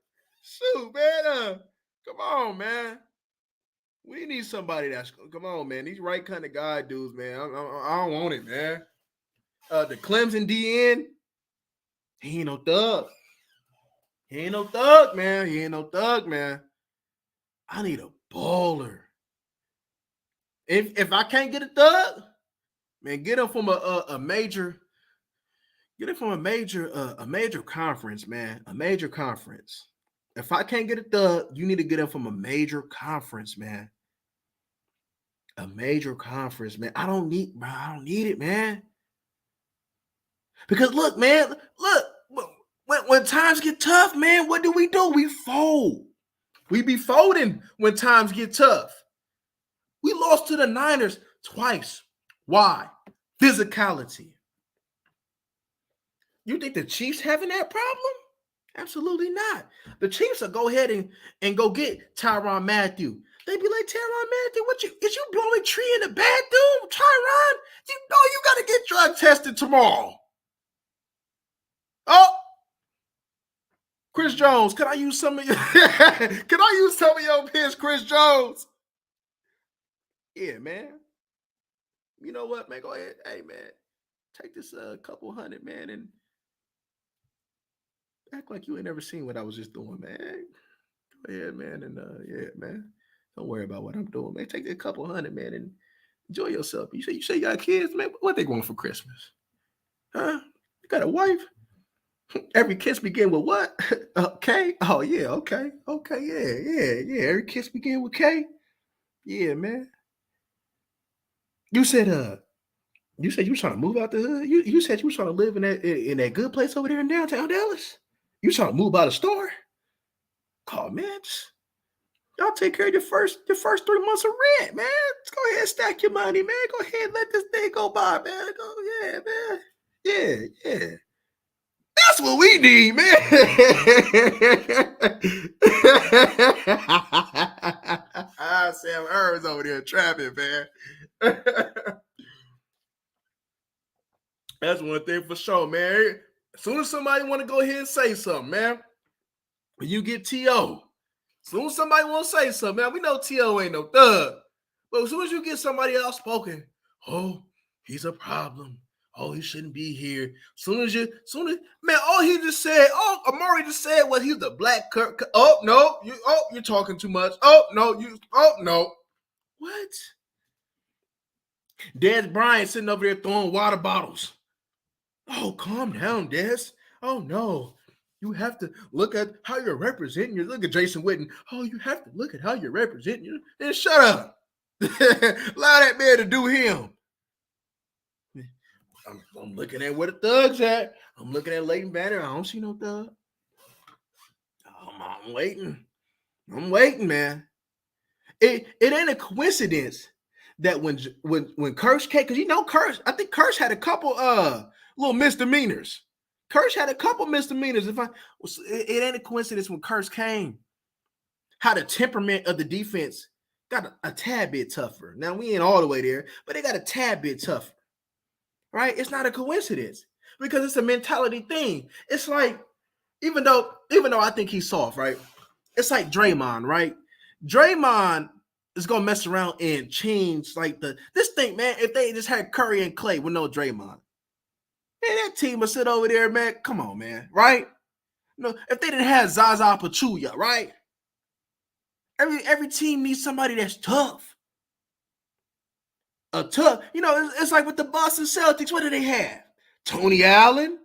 Speaker 1: shoot, man. Come on, man. We need somebody come on, man. These right kind of guy dudes, man. I don't want it, man. The Clemson DN, he ain't no thug. He ain't no thug, man. I need a baller. If I can't get a thug, man, get him from a major. Get it from a major conference, man. A major conference. If I can't get a thug, you need to get him from a major conference, man. A major conference, man. I don't need it, man. Because look, man, when times get tough, man, what do? We fold. We be folding when times get tough. We lost to the Niners twice. Why? Physicality. You think the Chiefs having that problem? Absolutely not. The Chiefs will go ahead and go get Tyrann Mathieu. They be like, Tyrann Mathieu, is you blowing tree in the bathroom? Tyrann, you know you got to get drug tested tomorrow. Oh, Chris Jones, can I use some of your pins, Chris Jones? Yeah, man. You know what, man? Go ahead. Hey, man, take this couple hundred, man, and act like you ain't never seen what I was just doing, man. Go ahead, man, and yeah, man. Don't worry about what I'm doing, man. Take a couple hundred, man, and enjoy yourself. You say you got kids, man. What they going for Christmas? Huh? You got a wife? Every kiss begin with what? K? Oh yeah, okay. Okay, yeah. Every kiss begin with K. Yeah, man. You said You said you was trying to move out the hood. You said you was trying to live in that good place over there in downtown Dallas. You trying to move out of store? Oh man, y'all take care of your first 3 months of rent, man. Let's go ahead and stack your money, man. Go ahead and let this thing go by, man. Go, yeah, man. Yeah. That's what we need, man. Sam Irv's over there trapping, man. That's one thing for sure, man. As soon as somebody want to go ahead and say something, man, when you get T.O., as soon as somebody want to say something, man, we know T.O. ain't no thug. But as soon as you get somebody outspoken, oh, he's a problem. Oh, he shouldn't be here. Man, all he just said, Amari just said was he's the black Kirk. Oh, no, you're talking too much. Oh, no. What? Dez Bryant sitting over there throwing water bottles. Oh, calm down, Dez. Oh, no. You have to look at how you're representing. You look at Jason Witten. Oh, you have to look at how you're representing. You then shut up. Allow that man to do him. I'm looking at where the thugs at. I'm looking at Leighton Banner. I don't see no thug. I'm waiting. Man. It ain't a coincidence that when Kirsch came, because Kirsch, I think Kirsch had a couple little misdemeanors. Kirsch had a couple misdemeanors. It ain't a coincidence when Kirsch came, how the temperament of the defense got a tad bit tougher. Now we ain't all the way there, but they got a tad bit tougher. Right? It's not a coincidence because it's a mentality thing. It's like, even though I think he's soft, right? It's like Draymond, right? Draymond is gonna mess around and change like this thing, man. If they just had Curry and Clay with no Draymond, man, that team would sit over there, man. Come on, man, right? No, if they didn't have Zaza Pachulia, right? Every team needs somebody that's tough. It's like with the Boston Celtics. What do they have? Tony Allen,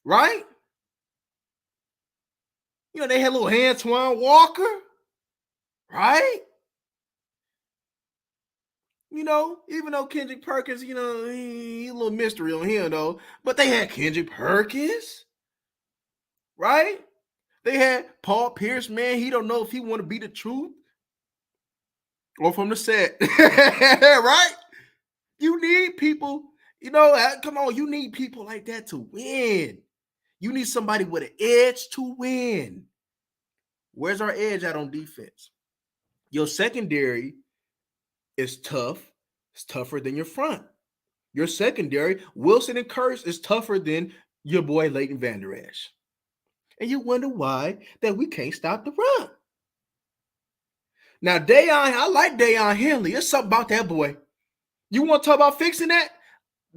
Speaker 1: right? They had little Antoine Walker, right? Even though Kendrick Perkins, he a little mystery on him, though. But they had Kendrick Perkins, right? They had Paul Pierce, man. He don't know if he want to be the truth or from the set, right? You need people, come on, you need people like that to win. You need somebody with an edge to win. Where's our edge at on defense? Your secondary is tough. It's tougher than your front. Your secondary, Wilson and Kurtz, is tougher than your boy Leighton Vander Esch. And you wonder why that we can't stop the run. Now, I like Dayon Henley. There's something about that boy. You want to talk about fixing that?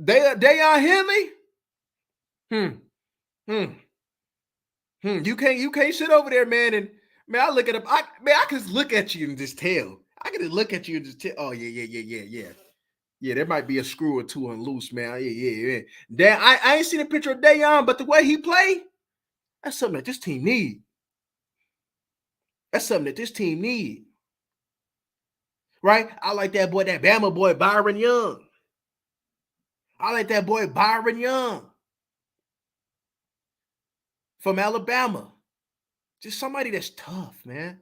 Speaker 1: Dayon Henley? You can't sit over there, man, and man, I look at him. I can just look at you and just tell. I can just look at you and just tell. Oh yeah. Yeah, there might be a screw or two on loose, man. Yeah. I ain't seen a picture of Dayon, but the way he played, that's something that this team need. Right? I like that boy, that Bama boy, Byron Young. From Alabama. Just somebody that's tough, man.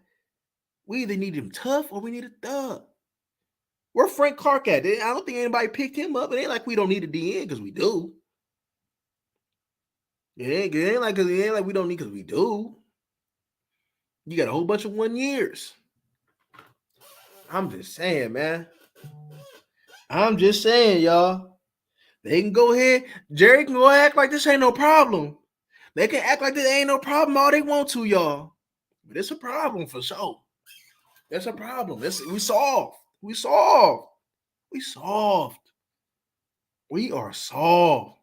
Speaker 1: We either need him tough or we need a thug. Where Frank Clark at? I don't think anybody picked him up. It ain't like we don't need a DN because we do. It ain't like we don't need because we do. You got a whole bunch of 1 years. I'm just saying, man. I'm just saying, y'all. They can go ahead. Jerry can go act like this ain't no problem. They can act like this ain't no problem all they want to, y'all. But it's a problem for sure. That's a problem. We solved. We are solved.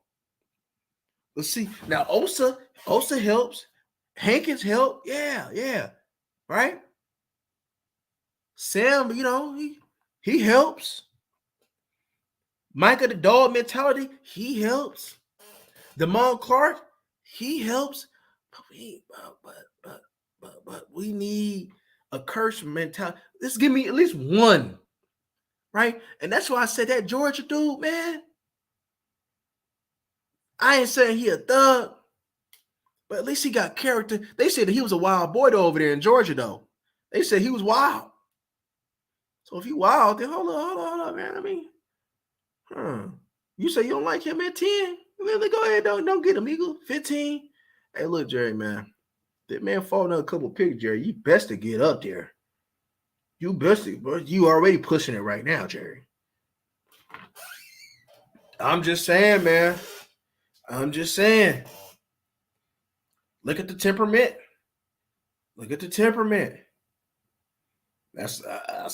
Speaker 1: Let's see. Now, Osa helps. Hankins help. Yeah. Right? Sam, he helps. Micah the dog mentality, he helps. Damon Clark, he helps. But we need a curse mentality. Let's give me at least one right? And that's why I said that Georgia dude, man. I ain't saying he a thug, but at least he got character. They said that he was a wild boy though over there in Georgia, though. They said he was wild. So if he wild, then hold on, man. I mean, you say you don't like him at 10? Then go ahead, don't get him, Eagle. 15. Hey, look, Jerry, man. That man falling a couple picks, Jerry. You best to get up there. You best to, bro. You already pushing it right now, Jerry. I'm just saying, man. I'm just saying. Look at the temperament. Look at the temperament. That's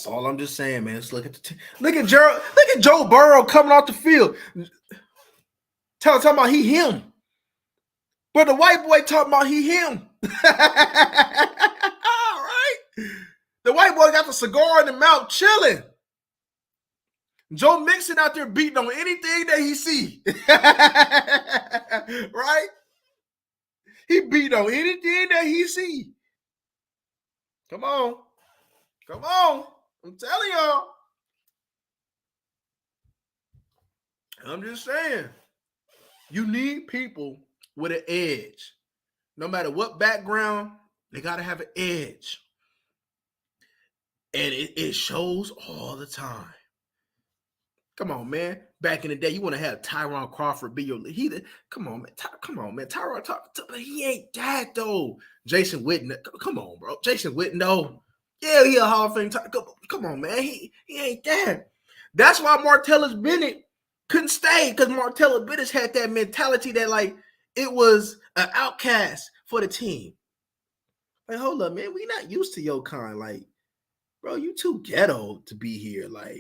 Speaker 1: all I'm just saying, man. Let's look at look at Joe Burrow coming off the field. Talking about he him. But the white boy talking about he him. All right. The white boy got the cigar in the mouth, chilling. Joe Mixon out there beating on anything that he see. Right? He beat on anything that he see. Come on. Come on. I'm telling y'all. I'm just saying. You need people with an edge. No matter what background, they got to have an edge. And it shows all the time. Come on, man. Back in the day, you want to have Tyron Crawford be your leader. Come on, man. Tyron, but he ain't that, though. Jason Witten. Come on, bro. Jason Witten, though. Yeah, he a Hall of Fame. Come on, man. He ain't that. That's why Martellus Bennett couldn't stay, because Martellus Bennett had that mentality that, like, it was an outcast for the team. Like, hold up, man. We not used to your kind. Like, bro, you too ghetto to be here. Like,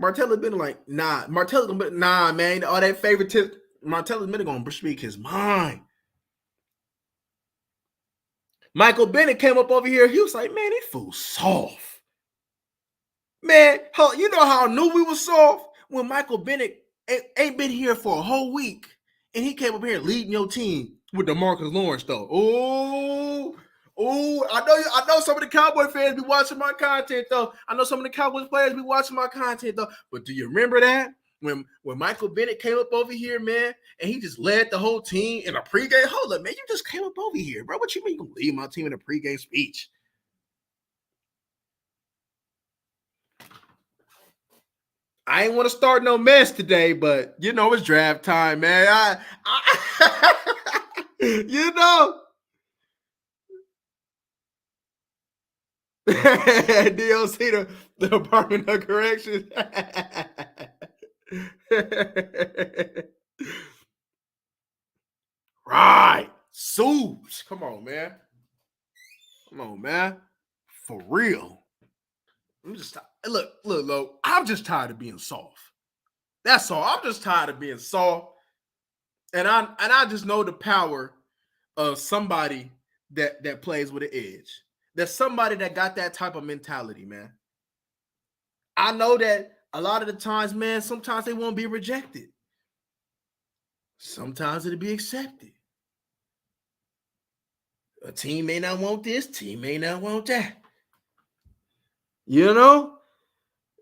Speaker 1: Martellus Bennett, like, nah. Nah, man. All that favoritism. Martellus Bennett gonna speak his mind. Michael Bennett came up over here. He was like, man, this fool's soft. Man, you know how I knew we was soft? When Michael Bennett ain't been here for a whole week, and he came up here leading your team with DeMarcus Lawrence, though. I know some of the Cowboy fans be watching my content, though. I know some of the Cowboys players be watching my content, though. But do you remember that? When Michael Bennett came up over here, man, and he just led the whole team in a pregame. Hold up, man, you just came up over here, bro. What you mean you gonna lead my team in a pregame speech? I ain't want to start no mess today, but you know it's draft time, man. You know, DLC, the Department of Corrections. Right, suits. Come on, man. For real. I'm just look. I'm just tired of being soft. That's all. I'm just tired of being soft, and I just know the power of somebody that plays with an edge. There's somebody that got that type of mentality, man. I know that a lot of the times, man, sometimes they won't be rejected. Sometimes it'll be accepted. A team may not want this, team may not want that. You know?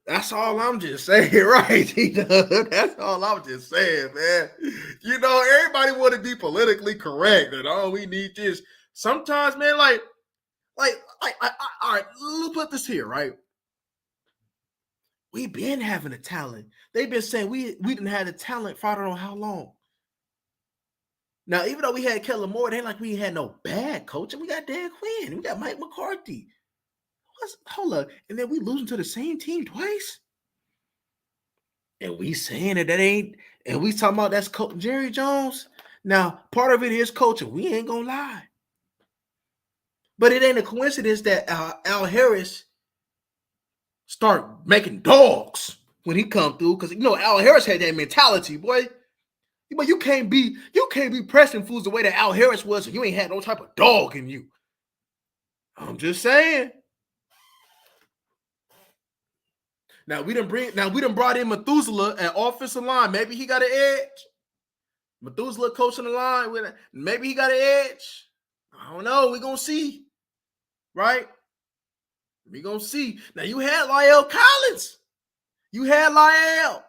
Speaker 1: That's all I'm just saying, right? That's all I'm just saying, man. You know, everybody want to be politically correct, and all we need is sometimes, man, like, all right, let's put this here, right? We've been having a talent. They've been saying we didn't have the talent for I don't know how long. Now, even though we had Kellen Moore, it ain't like we had no bad coaching. We got Dan Quinn. We got Mike McCarthy. Hold up. And then we losing to the same team twice? And we saying that ain't, and we talking about that's coach Jerry Jones. Now, part of it is coaching. We ain't gonna lie. But it ain't a coincidence that Al Harris start making dogs when he come through, because you know Al Harris had that mentality, boy. But you can't be pressing fools the way that Al Harris was, and you ain't had no type of dog in you. I'm just saying. Now we done brought in Methuselah at offensive line. Maybe he got an edge. Methuselah coaching the line with it. Maybe he got an edge. I don't know. We're gonna see. Right? We gonna see. Now you had Lyle Collins. You had Lyle.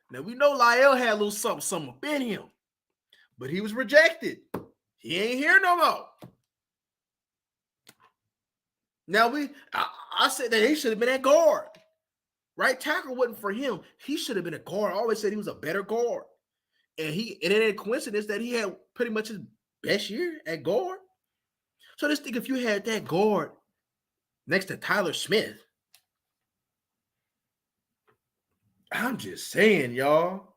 Speaker 1: Now we know Lyle had a little something up in him, but he was rejected. He ain't here no more. Now I said that he should have been at guard. Right tackle wasn't for him. He should have been a guard. I always said he was a better guard. And it ain't a coincidence that he had pretty much his best year at guard. So just think if you had that guard next to Tyler Smith. I'm just saying, y'all.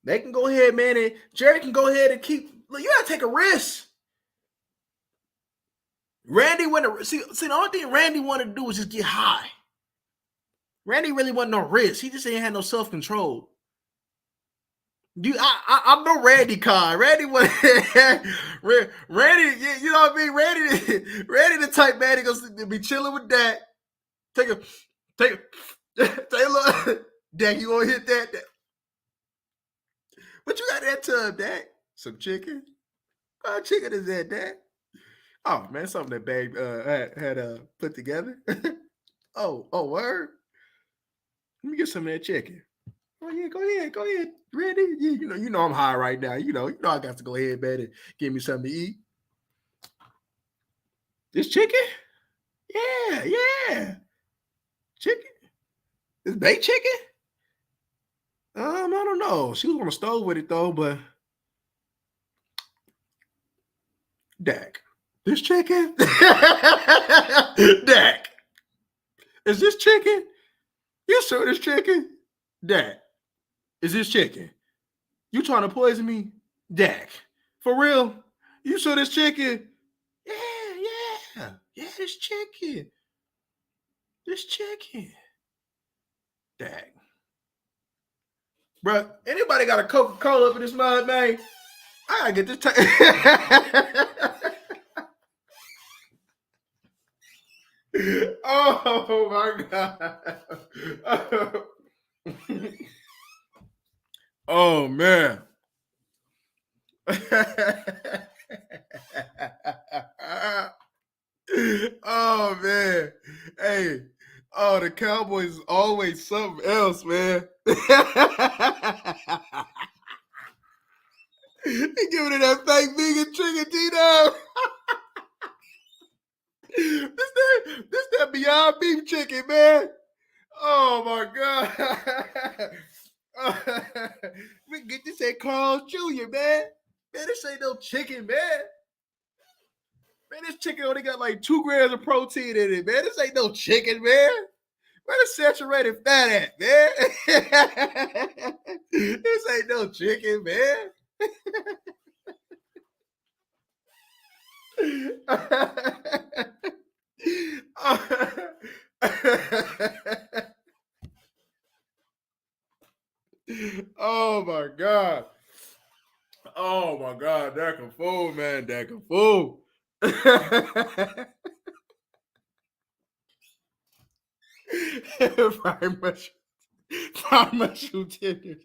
Speaker 1: They can go ahead, man, and Jerry can go ahead and keep. Look, you gotta take a risk. Randy wanted to see the only thing Randy wanted to do was just get high. Randy really wasn't no risk. He just ain't had no self-control. I know Randy Con. Randy was Randy, you know what I mean? Randy the type man that goes to be chilling with Dak. Take a look. Dak, you wanna hit that? What you got that tub, Dak? Some chicken? What chicken is that, Dak? Oh man, something that Babe had put together. oh, word. Let me get some of that chicken. Oh yeah, go ahead, Randy. Yeah, you know I'm high right now. You know I got to go ahead, man, and give me something to eat. This chicken? Yeah. Chicken? This baked chicken? I don't know. She was on the stove with it though, but Dak. This chicken? Dak. Is this chicken? You sure this chicken? Dak. Is this chicken? You trying to poison me? Dak. For real? You sure this chicken? Yeah, this chicken. This chicken. Dak. Bro, anybody got a Coca-Cola up in this mud, man? I gotta get this. Oh my God. Oh man. Oh man. Hey. Oh, the Cowboys is always something else, man. He giving it that fake vegan chicken, Tito. This that Beyond Beef chicken, man. Oh my God. We get this at Carl's Jr., man. Man, this ain't no chicken, man. Man, this chicken only got like 2 grams of protein in it, man. This ain't no chicken, man. Where the saturated fat at, man? This ain't no chicken, man. Oh my God. Oh my God, that can fool, man. That can fool. Very much tender.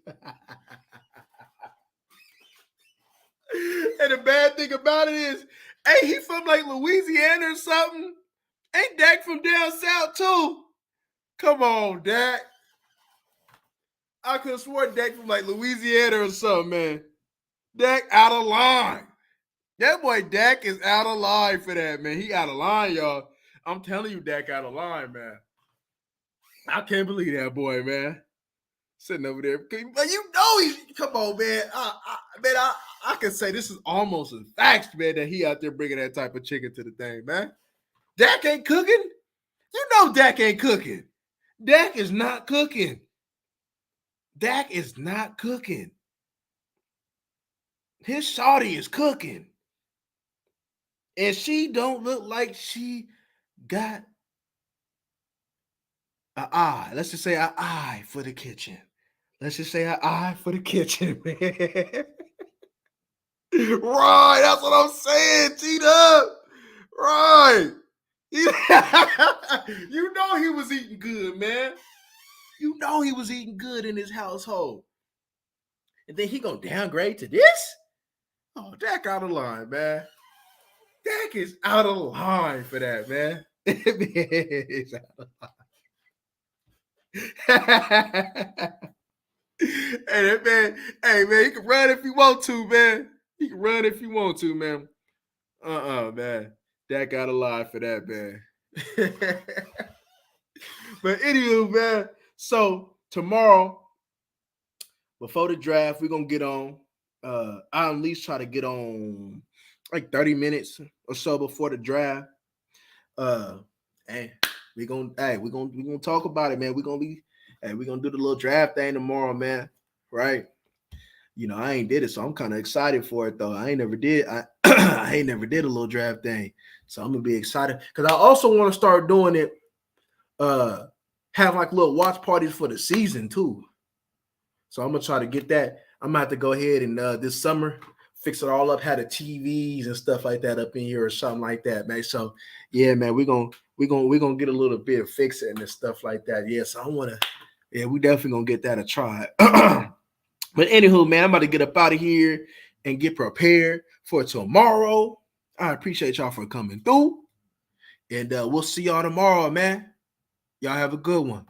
Speaker 1: And the bad thing about it is, hey, he from like Louisiana or something. Ain't Dak from down south too? Come on, Dak. I could have sworn Dak from like Louisiana or something, man. Dak out of line. That boy Dak is out of line for that, man. He out of line, y'all. I'm telling you, Dak out of line, man. I can't believe that boy, man. Sitting over there. But you know he's, come on, man. I can say this is almost a fact, man, that he out there bringing that type of chicken to the thing, man. Dak ain't cooking. You know Dak ain't cooking. Dak is not cooking. Dak is not cooking. His shawty is cooking. And she don't look like she got an eye. Let's just say an eye for the kitchen. Let's just say an eye for the kitchen, man. Right, that's what I'm saying, T-Dub. Right. You know he was eating good, man. You know he was eating good in his household. And then he gonna downgrade to this? Oh, Dak out of line, man. Dak is out of line for that, man. It's out of line. Hey, that man, hey man, you can run if you want to, man. You can run if you want to, man. Man. That got a lie for that, man. But anywho, man. So tomorrow, before the draft, we're gonna get on. I at least try to get on like 30 minutes or so before the draft. And we're gonna talk about it, man. We're gonna do the little draft thing tomorrow, man. Right? I ain't did it, so I'm kind of excited for it though. I ain't never did. I ain't never did a little draft thing, so I'm gonna be excited because I also want to start doing it. Have like little watch parties for the season too. So I'm gonna try to get that. I'm gonna have to go ahead and this summer fix it all up, have the TVs and stuff like that up in here or something like that, man. So yeah, man, we're gonna get a little bit of fixing and stuff like that. Yeah, so we definitely gonna get that a try. But anywho, man, I'm about to get up out of here and get prepared for tomorrow. I appreciate y'all for coming through. And we'll see y'all tomorrow, man. Y'all have a good one.